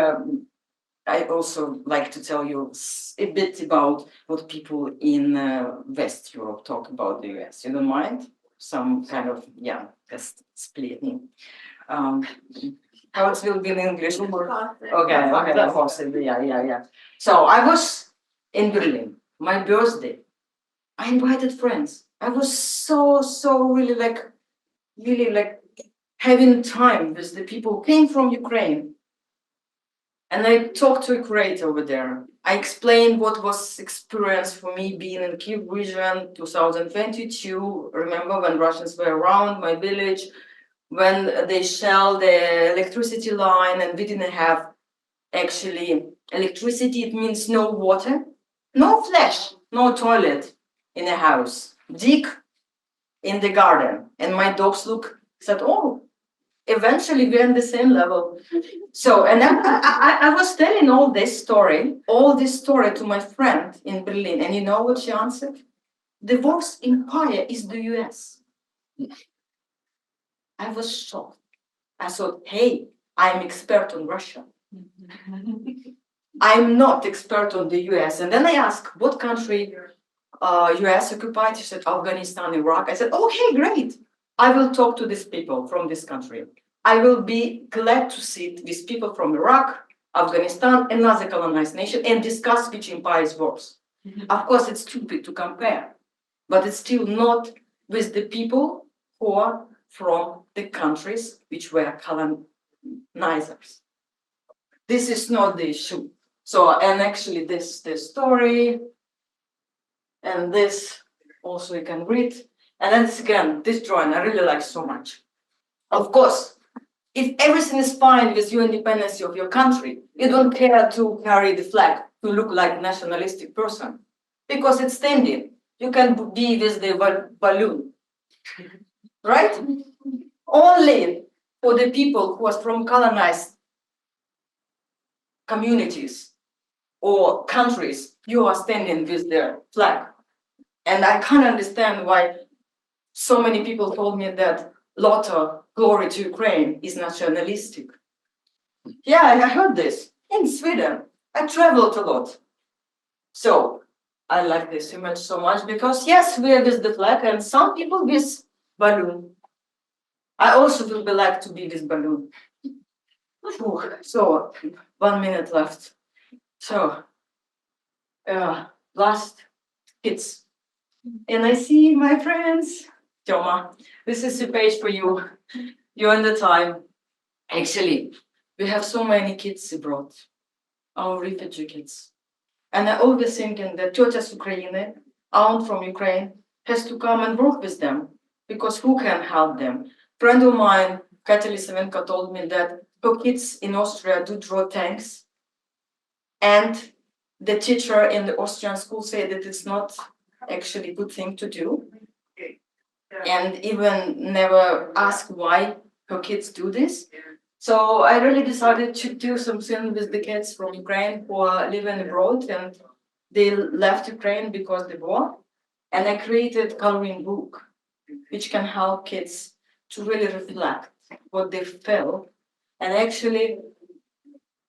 I also like to tell you a bit about what people in West Europe talk about the US. You don't mind? Some kind of, yeah, just splitting. How it will be in English? Okay, possibly, yeah. So I was in Berlin, my birthday. I invited friends. I was so really like having time with the people who came from Ukraine. And I talked to a curator over there. I explained what was experience for me being in Kyiv region 2022. Remember when Russians were around my village, when they shelled the electricity line and we didn't have actually electricity. It means no water, no flash, no toilet in a house, dig in the garden. And my dogs said, oh, eventually we're on the same level. So, and I was telling all this story to my friend in Berlin. And you know what she answered? The worst empire is the US. I was shocked. I thought, hey, I'm expert on Russia. I'm not expert on the US. And then I asked, what country US occupied? She said, Afghanistan, Iraq. I said, okay, great. I will talk to these people from this country. I will be glad to sit with people from Iraq, Afghanistan, another colonized nation, and discuss which empire is worse. Of course, it's stupid to compare. but it's still not with the people who are from the countries which were colonizers. This is not the issue. So, and actually this story, and this also you can read. And then again, this drawing I really like so much. Of course, if everything is fine with your independence of your country, you don't care to carry the flag, to look like a nationalistic person, because it's standing. You can be with the balloon, right? Only for the people who are from colonized communities or countries, you are standing with their flag. And I can't understand why so many people told me that Lotto, glory to Ukraine, is nationalistic. Yeah, I heard this in Sweden. I traveled a lot. So I like this image so much because yes, we are with the flag and some people with balloon. I also would like to be with balloon. So 1 minute left. So last kids. And I see my friends. Toma, this is a page for you. You're in the time. Actually, we have so many kids abroad, our refugee kids. And I always thinking that Teta z Ukrainy, aunt from Ukraine, has to come and work with them, because who can help them? Friend of mine, Katya Lisavenko, told me that her kids in Austria do draw tanks, and the teacher in the Austrian school said that it's not actually a good thing to do, and even never ask why her kids do this. So I really decided to do something with the kids from Ukraine who are living abroad, and they left Ukraine because of the war. And I created coloring book, which can help kids to really reflect what they felt. And actually,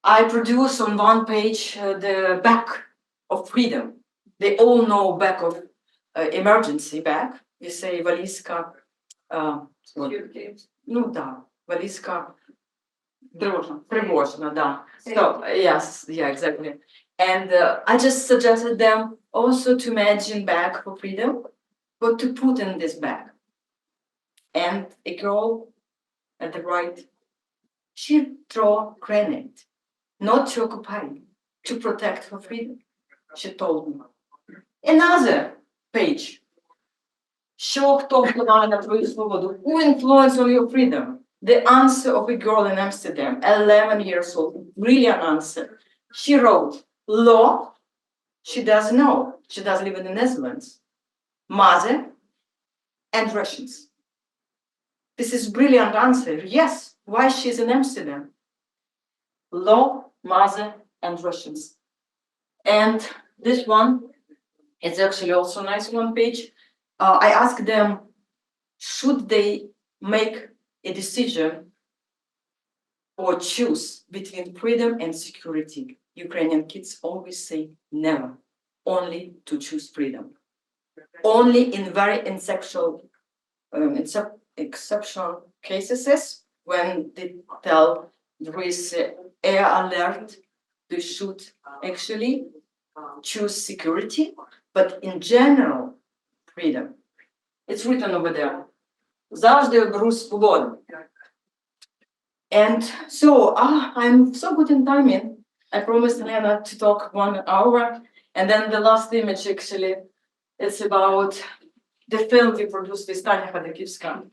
I produce on one page the back of freedom. They all know back of emergency back. We say валізка, ну да, валізка тривожна, да. So yes, yeah, exactly. And I just suggested them also to imagine bag for freedom, what to put in this bag. And a girl at the right, she draw granite, not to occupy, to protect her freedom, she told me. Another page. Що хто впливає на твою свободу? Who influence on your freedom? The answer of a girl in Amsterdam, 11 years old, brilliant answer. She wrote, law, she doesn't know. She does live in the Netherlands. Mother and Russians. This is brilliant answer. Yes, why she's in Amsterdam? Law, mother, and Russians. And this one is actually also a nice one page. I asked them, should they make a decision or choose between freedom and security? Ukrainian kids always say never, only to choose freedom. Only in very exceptional cases, when they tell there is air alert, they should actually choose security, but in general, freedom. It's written over there. Завжди оберу свободу. And so I'm so good in timing. I promised Helena to talk 1 hour, and then the last image actually, it's about the film we produced with Tanya Khodakivska.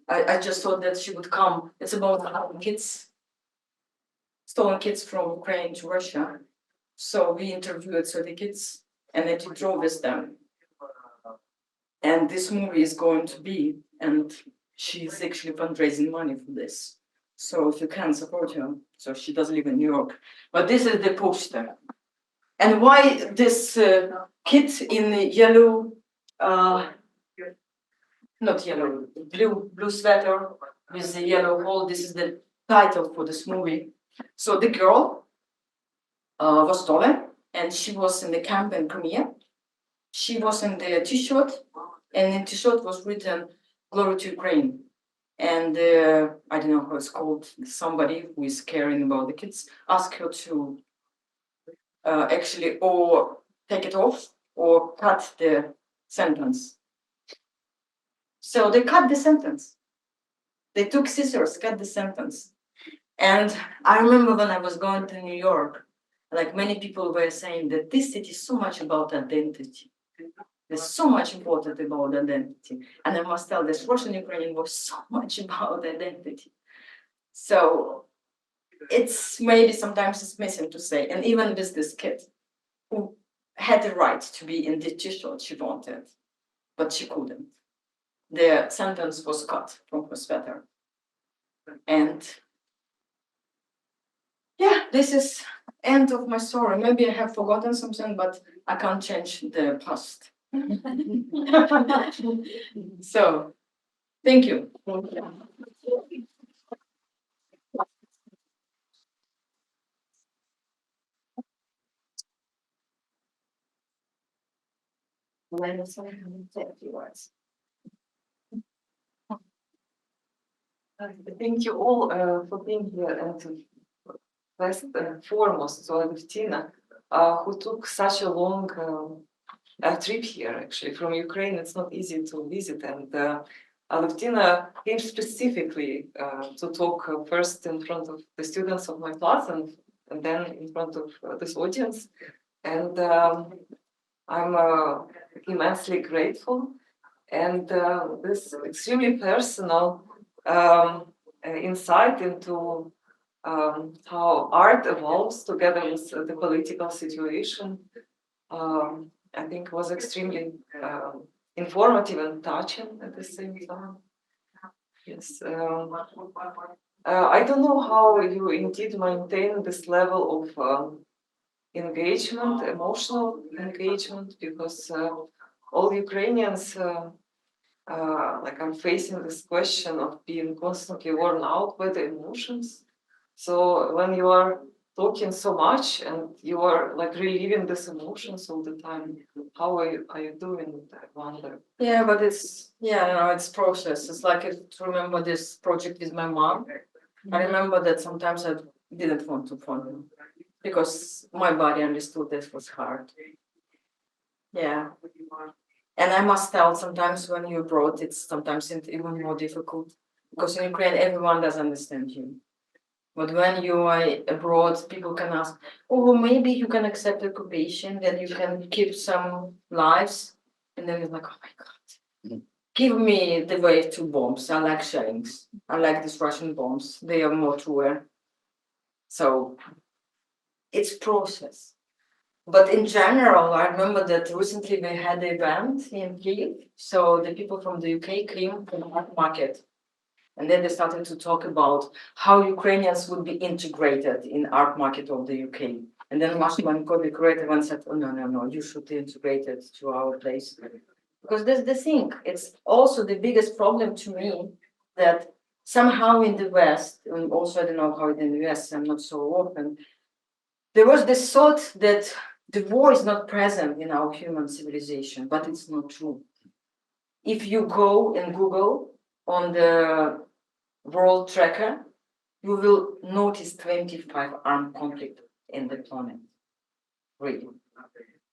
I just thought that she would come. It's about kids, stolen kids from Ukraine to Russia. So we interviewed 30 kids and then to draw with them. And this movie is going to be, and she's actually fundraising money for this. So if you can support her, so she does live in New York. But this is the poster. And why this kid in the yellow, not yellow, blue sweater with the yellow hole, this is the title for this movie. So the girl was stolen, and she was in the camp in Crimea. She was in the t-shirt, and in t-shirt was written, "Glory to Ukraine." And I don't know how it's called, somebody who is caring about the kids, asked her to actually or take it off or cut the sentence. So they cut the sentence. They took scissors, cut the sentence. And I remember when I was going to New York, like many people were saying that this city is so much about identity. There's so much important about identity. And I must tell this Russian Ukrainian was so much about identity. So it's maybe sometimes it's missing to say, and even with this kid who had the right to be in the t-shirt she wanted, but she couldn't. The sentence was cut from her sweater. And yeah, this is end of my story. Maybe I have forgotten something, but I can't change the past. So, thank you. Say a few words. Thank you all for being here, and first and foremost to Alevtina, who took such a long trip here. Actually, from Ukraine, it's not easy to visit, and Alevtina came specifically to talk first in front of the students of my class, and then in front of this audience. And I'm immensely grateful, and this extremely personal insight into how art evolves together with the political situation, I think was extremely informative and touching at the same time. Yes. I don't know how you indeed maintain this level of engagement, emotional engagement, because all Ukrainians like I'm facing this question of being constantly worn out by the emotions. So when you are talking so much and you are like reliving these emotions all the time, how are you doing? I wonder. Yeah, but it's it's process. It's like to remember this project with my mom. I remember that sometimes I didn't want to phone him because my body understood this was hard. Yeah. And I must tell, sometimes when you're abroad, it's sometimes even more difficult because in Ukraine, everyone does understand you. But when you are abroad, people can ask, oh, maybe you can accept occupation, then you can keep some lives. And then it's like, oh my God, give me the wave to bombs. I like shellings. I like these Russian bombs. They are more truer. So it's process. But in general, I remember that recently we had an event in Kyiv. So the people from the UK came from the art market. And then they started to talk about how Ukrainians would be integrated in art market of the UK. And then one colleague creative one said, oh, no, you should integrate it to our place. Because that's the thing. It's also the biggest problem to me that somehow in the West, and also I don't know how it in the US, I'm not so often, there was this thought that the war is not present in our human civilization, but it's not true. If you go and Google on the world tracker, you will notice 25 armed conflicts in the planet. Really.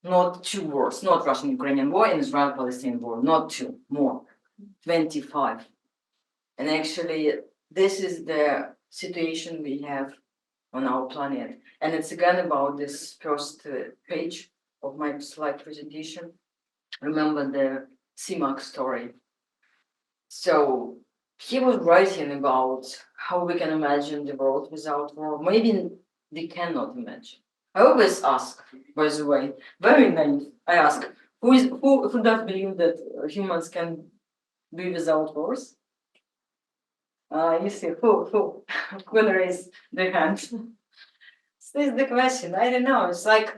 Not 2 wars, not Russian-Ukrainian war and Israel-Palestinian war, not 2, more. 25. And actually, this is the situation we have on our planet. And it's again about this first page of my slide presentation. Remember the CIMAC story. So he was writing about how we can imagine the world without war. Maybe we cannot imagine. I always ask, by the way, very naive. I ask, who does believe that humans can be without wars? You see, who will raise their hand? This is the question. I don't know. It's like,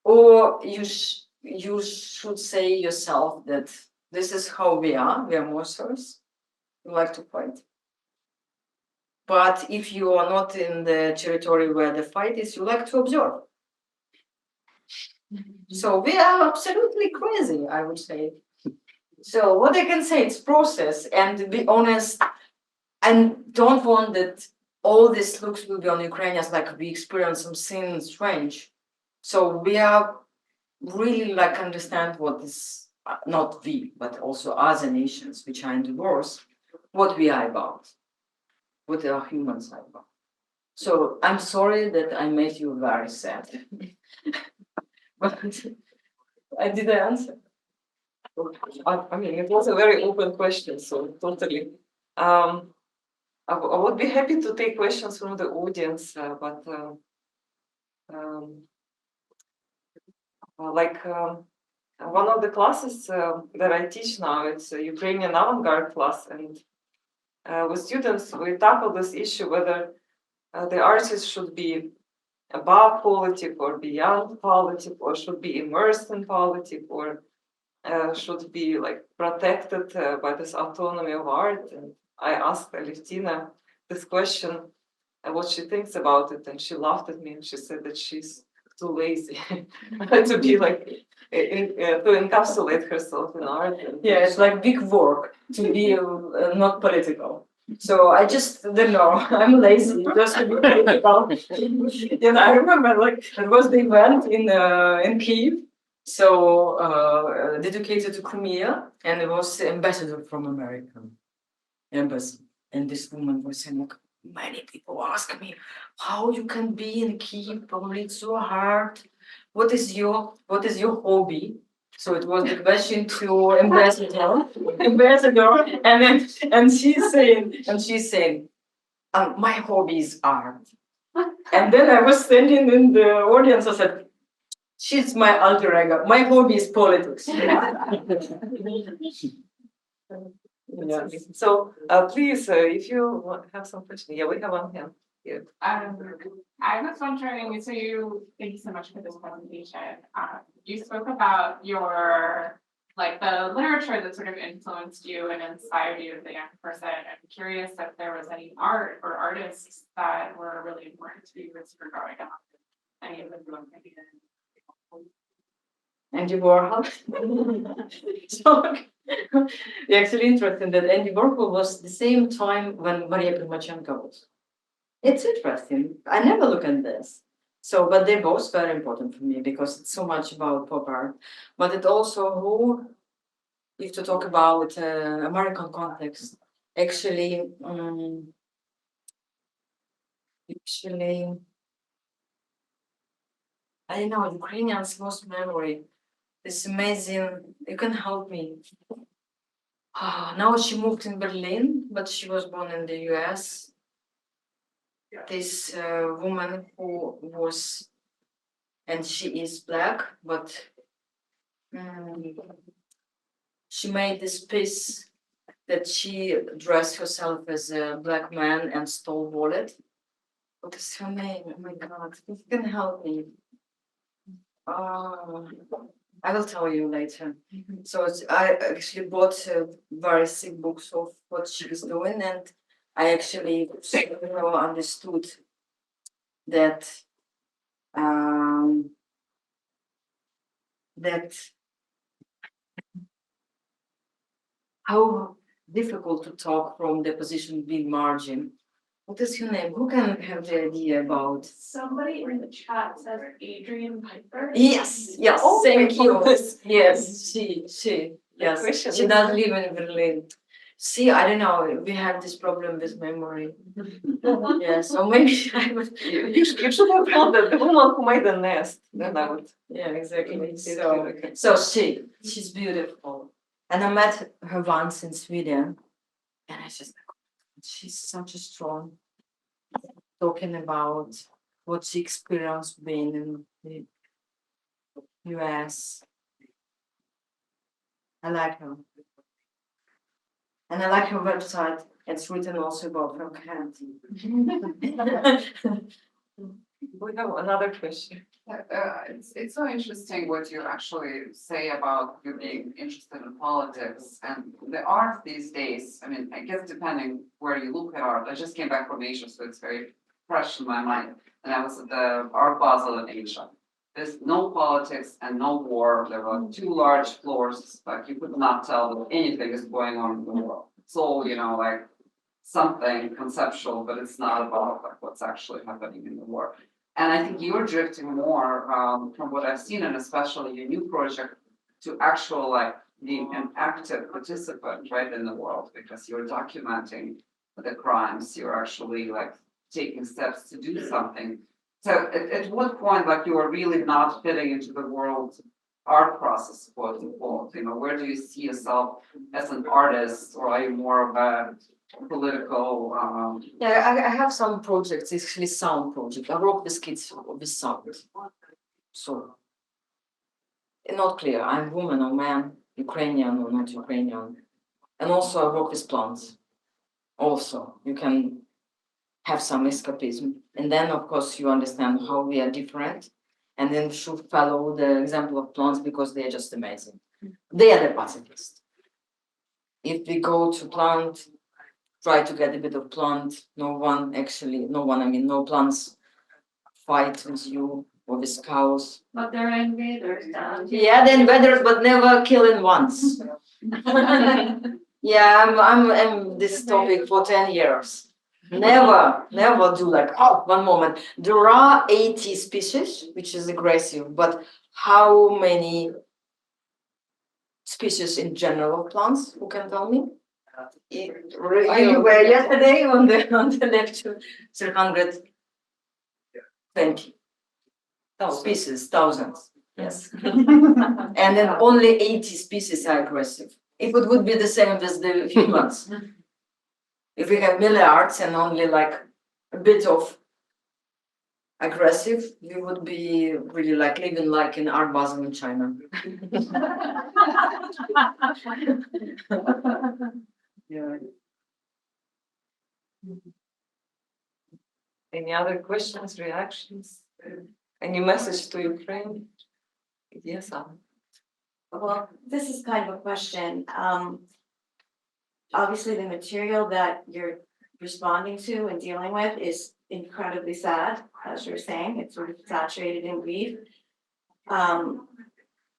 or you should say yourself that this is how we are. We are monsters. We like to fight. But if you are not in the territory where the fight is, you like to observe. So we are absolutely crazy, I would say. So what I can say, it's process, and to be honest, I don't want that all these looks will be on Ukrainians like we experience something strange. So we are really like understand what is not we, but also other nations which are in the wars, what we are about, what our humans are about. So I'm sorry that I made you very sad. But I did answer. I mean, it was a very open question, so totally. I would be happy to take questions from the audience, but one of the classes that I teach now, it's a Ukrainian avant-garde class, and with students we tackle this issue whether the artist should be above politics or beyond politics, or should be immersed in politics, or should be like protected by this autonomy of art. And I asked Alevtina this question, what she thinks about it, and she laughed at me and she said that she's too lazy to be like to encapsulate herself in art. And Yeah, it's like big work to be not political. So I just don't know. I'm lazy just to be political. And I remember like it was the event in Kiev, so dedicated to Crimea, and it was the ambassador from American embassy, and this woman was saying, look, many people ask me how you can be in Kiev, probably it's so hard. What is your hobby? So it was the question to ambassador, and she's saying, my hobby is art. And then I was standing in the audience. I said, she's my alter ego. My hobby is politics. yeah. So please, if you have some questions, yeah, we have one hand here. I was wondering, so thank you so much for this presentation. You spoke about your, like the literature that sort of influenced you and inspired you as a young person. I'm curious if there was any art or artists that were really important to you as you were growing up. Any of them you want to Andy Warhol. So actually interesting that Andy Warhol was the same time when Maria Primachenko was. It's interesting. I never look at this. So, but they're both very important for me because it's so much about pop art. But it also, if to talk about American context, actually, I don't know, Ukrainians lost memory. It's amazing. You can help me. Now she moved in Berlin, but she was born in the US. This woman who was, and she is black, but she made this piece that she dressed herself as a black man and stole wallet. What is her name? Oh my God, if you can help me. I will tell you later. So I actually bought very thick books of what she was doing, and I actually understood that how difficult to talk from the position of being margin. What is your name? Who can have the idea about? Somebody in the chat says Adrian Piper. Yes, thank you. Yes, she, yes, she does live in Berlin. See, I don't know, we have this problem with memory. Yes, so maybe I would. You should have told the woman who made the nest. Then I would. Yeah, exactly. So she's beautiful. And I met her once in Sweden, and I just, she's such a strong, talking about what she experienced being in the US. I like her. And I like her website. It's written also about her cat. We have another question. It's so interesting what you actually say about you being interested in politics and the art these days. I mean, I guess depending where you look at art, I just came back from Asia, so it's very fresh in my mind. And I was at the Art Basel in Asia. There's no politics and no war. There were two large floors, like you could not tell that anything is going on in the world. It's all, like something conceptual, but it's not about like what's actually happening in the war. And I think you're drifting more from what I've seen, and especially your new project, to actual like be an active participant, right, in the world, because you're documenting the crimes, you're actually like taking steps to do something. So at what point, like, you are really not fitting into the world art process, quote unquote, you know, where do you see yourself as an artist, or are you more of a political, Yeah, I have some projects, actually sound project. I work with kids with sound. So not clear, I'm woman or man, Ukrainian or not Ukrainian. And also I work with plants. Also, you can have some escapism. And then of course you understand how we are different. And then should follow the example of plants because they are just amazing. They are the pacifists. If we go to plant, try to get a bit of plant, no plants fight with you or with cows. But they're invaders. Yeah, the invaders, but never killing once. Yeah, I'm this topic for 10 years. Never do like, oh, one moment. There are 80 species, which is aggressive, but how many species in general of plants? Who can tell me? You were yesterday on the lecture, 320 species, thousands, yes. And then only 80 species are aggressive. If it would be the same as the humans, if we have milliards and only like a bit of aggressive, we would be really like living like in Art Basel in China. Yeah. Any other questions, reactions? Any message to Ukraine? Yes, Well, this is kind of a question. Obviously, the material that you're responding to and dealing with is incredibly sad, as you're saying. It's sort of saturated in grief.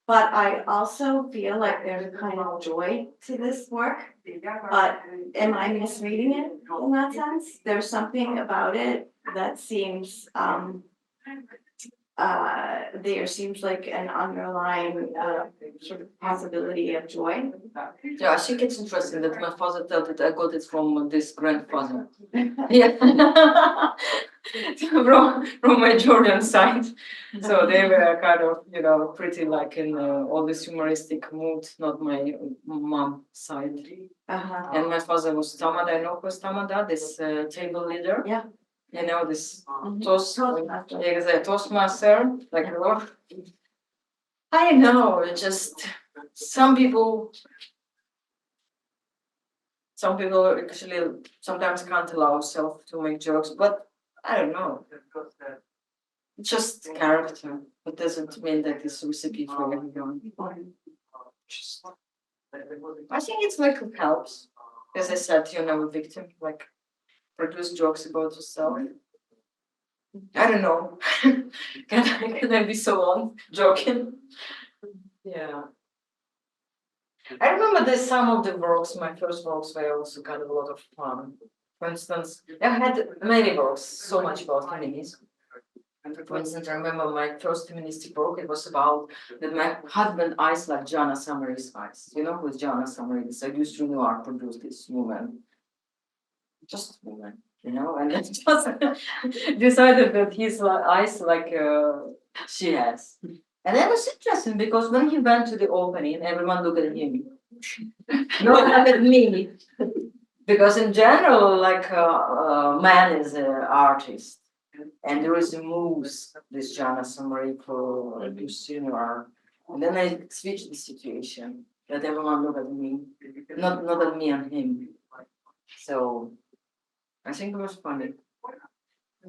But I also feel like there's a kind of joy to this work. But am I misreading it in that sense? There's something about it that seems there seems like an underlying sort of possibility of joy. Yeah, I think it's interesting that my father told that I got it from this grandfather. Yeah, from my Georgian side. So they were kind of, pretty like in all this humoristic mood, not my mom side. And my father was Tamada, I know who's Tamada, this table leader. Yeah. This Toastmaster, like I know, it's just some people actually sometimes can't allow themselves to make jokes, but I don't know. It's just character. It doesn't mean that it's a recipe for everyone. I think it's like it helps. As I said, a victim, like produce jokes about yourself. I don't know. Can I be so on joking? Yeah. I remember there's some of the works, my first works were also kind of a lot of fun. For instance, I had many works, so much about feminism. For instance, I remember my first feministic work, it was about that my husband eyes like Jana Samary's eyes. You know who is Jana Samary? This Auguste Renoir produced this woman. Just a woman, and I just decided that his eyes like she has. And that was interesting because when he went to the opening, everyone looked at him. Not at me. Because in general, like man is an artist. And there is a moves, this Jana Samary for Auguste Renoir. And then I switched the situation that everyone looked at me, not at me and him. So I think it was funny.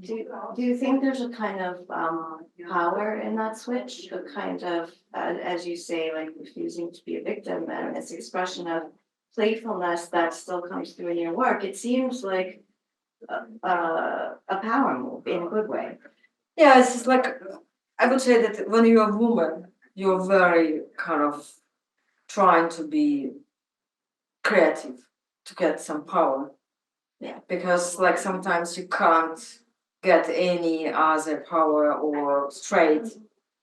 Do you think there's a kind of power in that switch? A kind of, as you say, like refusing to be a victim and this expression of playfulness that still comes through in your work? It seems like a power move in a good way. Yeah, it's just like, I would say that when you're a woman, you're very kind of trying to be creative to get some power. Yeah, because like sometimes you can't get any other power or straight,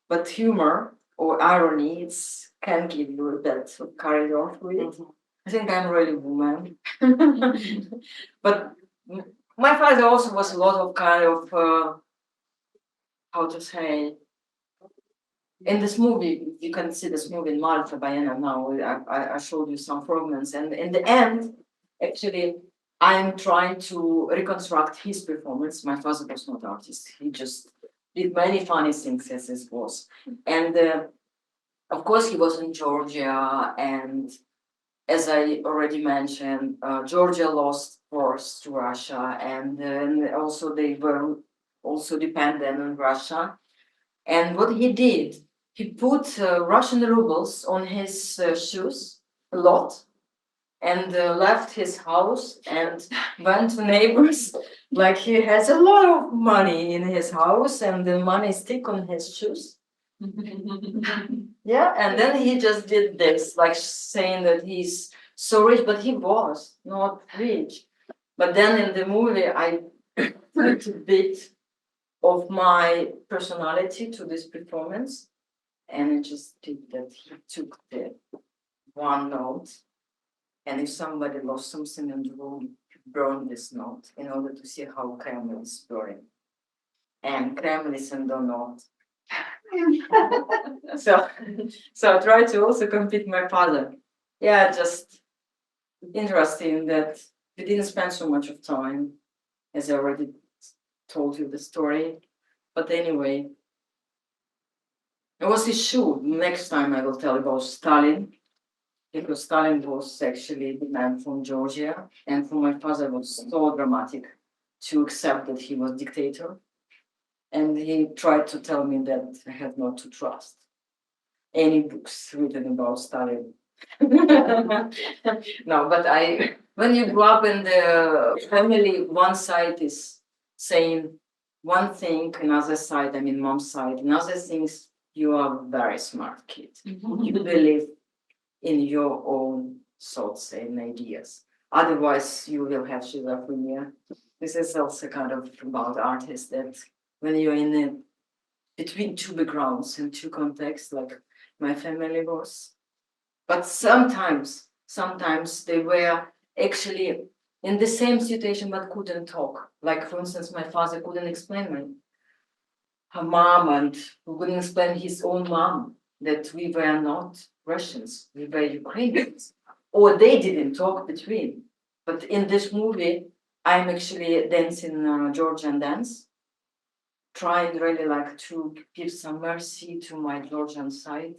but humor or irony, it's can give you that carried off with it. I think I'm really woman. But my father also was a lot of kind of, how to say, in this movie, you can see this movie in Malta by Anna now, I showed you some fragments, and in the end, actually, I'm trying to reconstruct his performance. My father was not an artist, he just did many funny things as this was. And of course, he was in Georgia, and as I already mentioned, Georgia lost wars to Russia, and then also they were also dependent on Russia. And what he did, he put Russian rubles on his shoes a lot, and left his house and went to neighbors. Like he has a lot of money in his house, and the money stick on his shoes. Yeah, and then he just did this, like saying that he's so rich, but he was not rich. But then in the movie, I put a bit of my personality to this performance, and it just did that. He took the one note, and if somebody lost something in the room, he burned this note in order to see how Kremlin is burning. And Kremlin is in the note. So I tried to also compete my father. Yeah, just interesting that we didn't spend so much of time, as I already told you the story. But anyway, it was his shoe. Next time I will tell about Stalin, because Stalin was actually the man from Georgia, and for my father it was so dramatic to accept that he was dictator. And he tried to tell me that I had not to trust any books written about Stalin. No, but when you grow up in the family, one side is saying one thing, another side, I mean mom's side, another things, you are a very smart kid. You believe in your own thoughts and ideas. Otherwise, you will have schizophrenia. This is also kind of about artists, that when you're in between two backgrounds and two contexts, like my family was. But sometimes they were actually in the same situation but couldn't talk. Like, for instance, my father couldn't explain her mom, and who couldn't explain his own mom that we were not Russians, we were Ukrainians, or they didn't talk between. But in this movie, I'm actually dancing Georgian dance, trying really like to give some mercy to my Georgian side,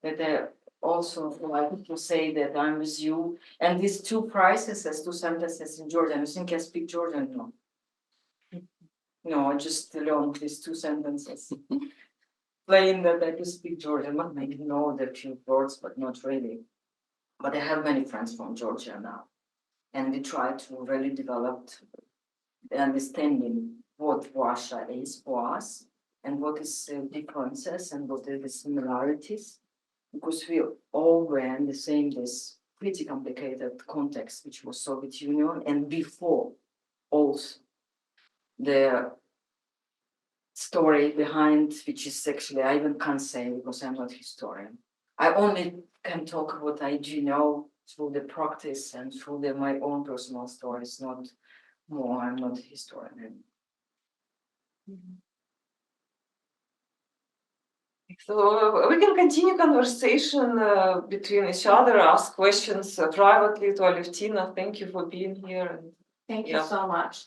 that I also like to say that I'm with you. And these two phrases as two sentences in Georgian, you think I speak Georgian? No. No, I just learned these two sentences. Playing that I could speak Georgian, but maybe know the few words, but not really. But I have many friends from Georgia now. And we try to really develop the understanding what Russia is for us, and what is the differences and what are the similarities, because we all were in the same, this pretty complicated context, which was Soviet Union, and before also the story behind, which is actually, I even can't say because I'm not a historian. I only can talk what I do know through the practice and through my own personal stories, not more. I'm not a historian. So we can continue conversation between each other, ask questions privately to Alevtina. Thank you for being here. Thank you so much.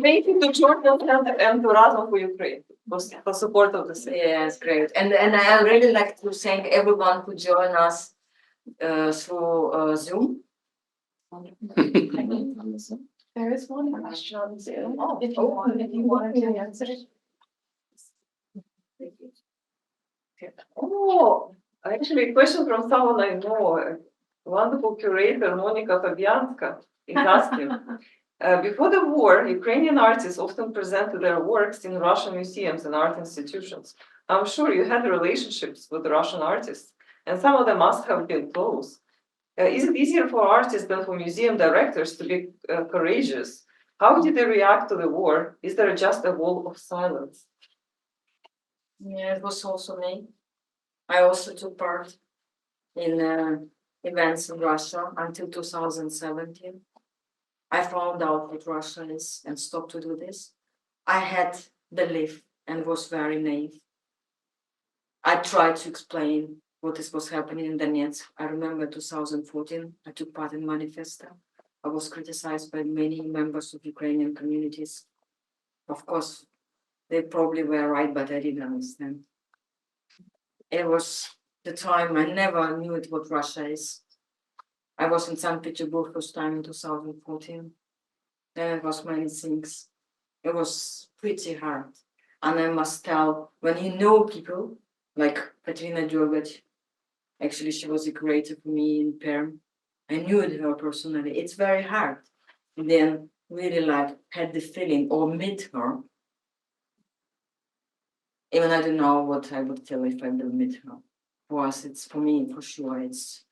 Thank you to Jordan and to Razum for Ukraine for support of the city. Yes, great. And I really like to thank everyone who joined us through Zoom. There is one question on Zoom. If you want to answer it. Oh, actually, a question from someone I know, a wonderful curator, Monica Fabianska, is asking. Before the war, Ukrainian artists often presented their works in Russian museums and art institutions. I'm sure you had relationships with Russian artists, and some of them must have been close. Is it easier for artists than for museum directors to be courageous How did they react to the war? Is there just a wall of silence? Yeah, it was also me. I also took part in events in Russia until 2017. I found out what Russia is and stopped to do this. I had belief and was very naive. I tried to explain what was happening in Donetsk. I remember 2014, I took part in Manifesta. I was criticized by many members of Ukrainian communities. Of course, they probably were right, but I didn't understand. It was the time I never knew what Russia is. I was in St. Petersburg first time in 2014. Then it was many things. It was pretty hard. And I must tell, when you know people, like Katrina Georgach, actually she was a creator for me in Perm. I knew her personally. It's very hard. And then really like had the feeling or meet her. Even I don't know what I would feel if I will meet her. For us, it's for me, for sure, it's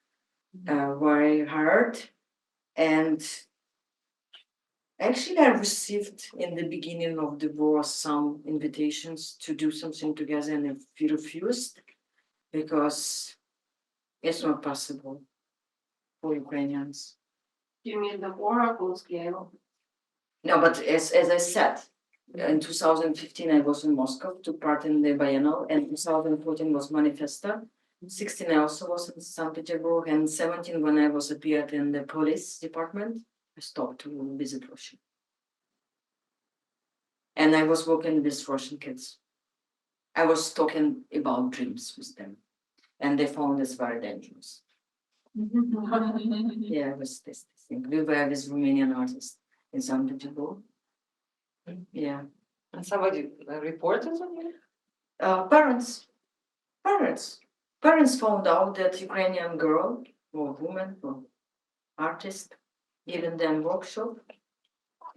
very hard. And actually, I received in the beginning of the war some invitations to do something together, and we refused because it's not possible for Ukrainians. You mean the war or full scale? No, but as I said, in 2015 I was in Moscow, took part in the biennial, and 2014 was Manifesta. 16 I also was in St. Petersburg, and 17 when I was appeared in the police department, I stopped to visit Russia. And I was working with Russian kids. I was talking about dreams with them, and they found this very dangerous. Yeah, it was this thing. We were with Romanian artists in St. Petersburg. Yeah. And somebody reported on you? Parents found out that Ukrainian girl or woman or artist giving them workshop,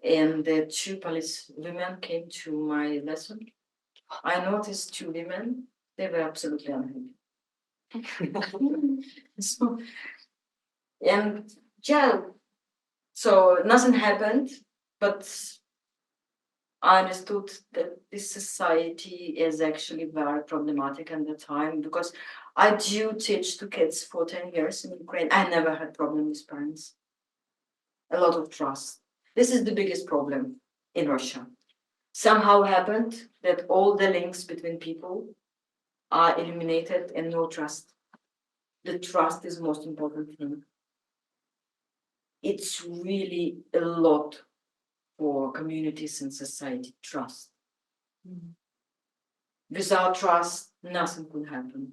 and the 2 police women came to my lesson. I noticed 2 women, they were absolutely unhappy. So, and yeah, so nothing happened, but I understood that this society is actually very problematic at the time, because I do teach to kids for 10 years in Ukraine. I never had problem with parents. A lot of trust. This is the biggest problem in Russia. Somehow happened that all the links between people are eliminated and no trust. The trust is most important thing. It's really a lot for communities and society, trust. Without trust, nothing could happen.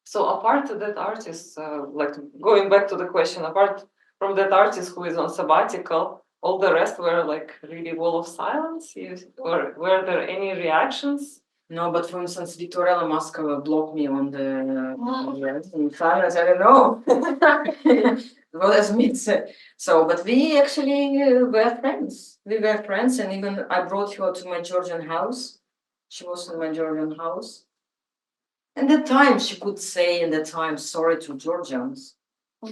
So apart from that artist, like going back to the question, apart from that artist who is on sabbatical, all the rest were like really wall of silence? Or were there any reactions? No, but for instance, Victoria Moskova blocked me on the in silence. I don't know. Well, that's me. So, but we actually were friends. We were friends, and even I brought her to my Georgian house. She was in my Georgian house. And at the time, she could say in the time sorry to Georgians,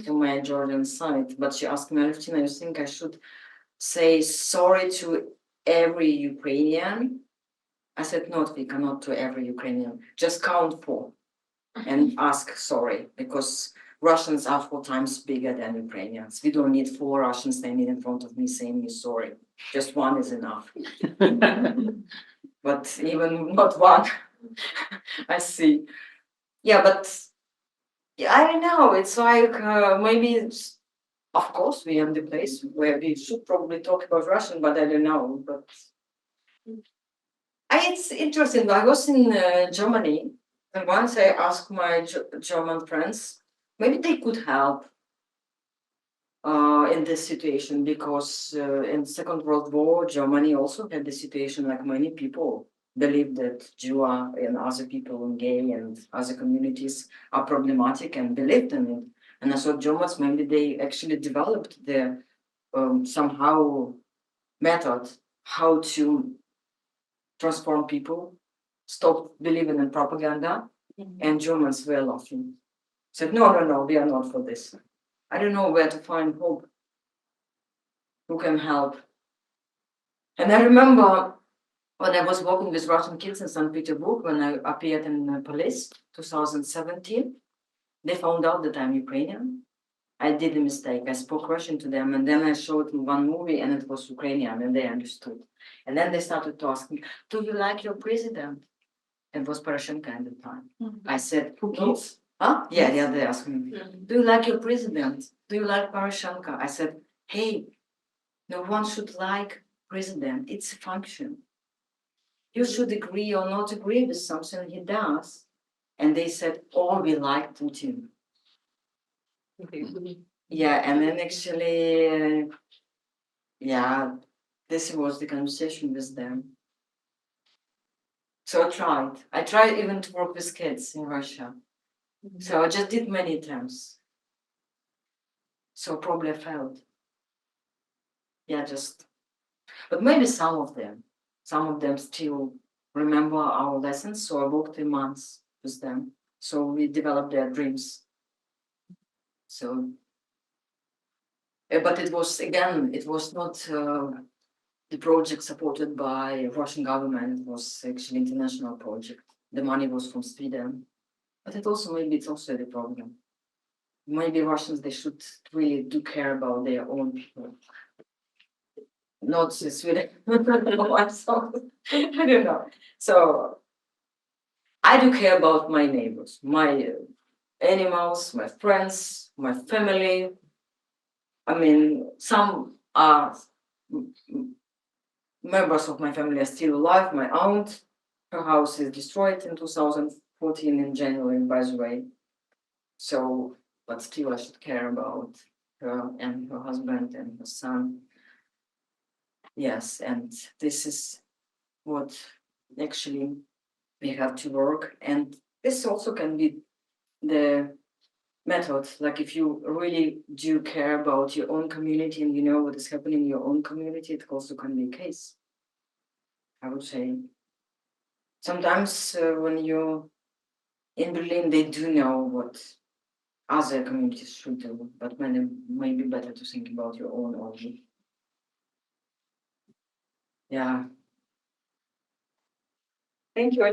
to my Georgian side. But she asked me, Alevtina, you think I should say sorry to every Ukrainian? I said, no, we cannot to every Ukrainian. Just count 4 and ask sorry, because Russians are 4 times bigger than Ukrainians. We don't need 4 Russians standing in front of me saying me sorry. Just 1 is enough. But even not 1, I see. Yeah, but yeah, I don't know. It's like maybe, of course, we are in the place where we should probably talk about Russian, but I don't know. But it's interesting. I was in Germany, and once I asked my German friends, maybe they could help in this situation, because in Second World War, Germany also had the situation like many people believe that Jew and other people and gay and other communities are problematic and believed in it. And I thought Germans, maybe they actually developed the somehow method how to transform people, stop believing in propaganda, and Germans were laughing. Said, no, we are not for this. I don't know where to find hope. who can help. And I remember when I was working with Russian kids in St. Petersburg, when I appeared in the police, 2017, they found out that I'm Ukrainian. I did a mistake. I spoke Russian to them, and then I showed them one movie, and it was Ukrainian, and they understood. And then they started to ask me, "Do you like your president?" It was Poroshenko at the time. I said, "No." Huh? Yeah, they asked me, "Do you like your president? Do you like Poroshenko?" I said, "Hey, no one should like president. It's a function. You should agree or not agree with something he does." And they said, "Oh, we like Putin." Yeah, and then actually, yeah, this was the conversation with them. So I tried even to work with kids in Russia. So I just did many attempts. So probably I failed. Yeah, but maybe some of them still remember our lessons. So I worked 3 months with them. So we developed their dreams. So, but it was not the project supported by Russian government. It was actually international project. The money was from Sweden. But it's also the problem. Maybe Russians, they should really do care about their own people. Not Sweden. I don't know. So I do care about my neighbors, my animals, my friends, my family. I mean, some are members of my family are still alive. My aunt, her house is destroyed in 2014 in January, by the way. So, but still I should care about her and her husband and her son. Yes, and this is what actually we have to work. And this also can be the method, like if you really do care about your own community and you know what is happening in your own community, it also can be a case. I would say sometimes when you're in Berlin, they do know what other communities should do, but maybe better to think about your own only. Yeah. Thank you.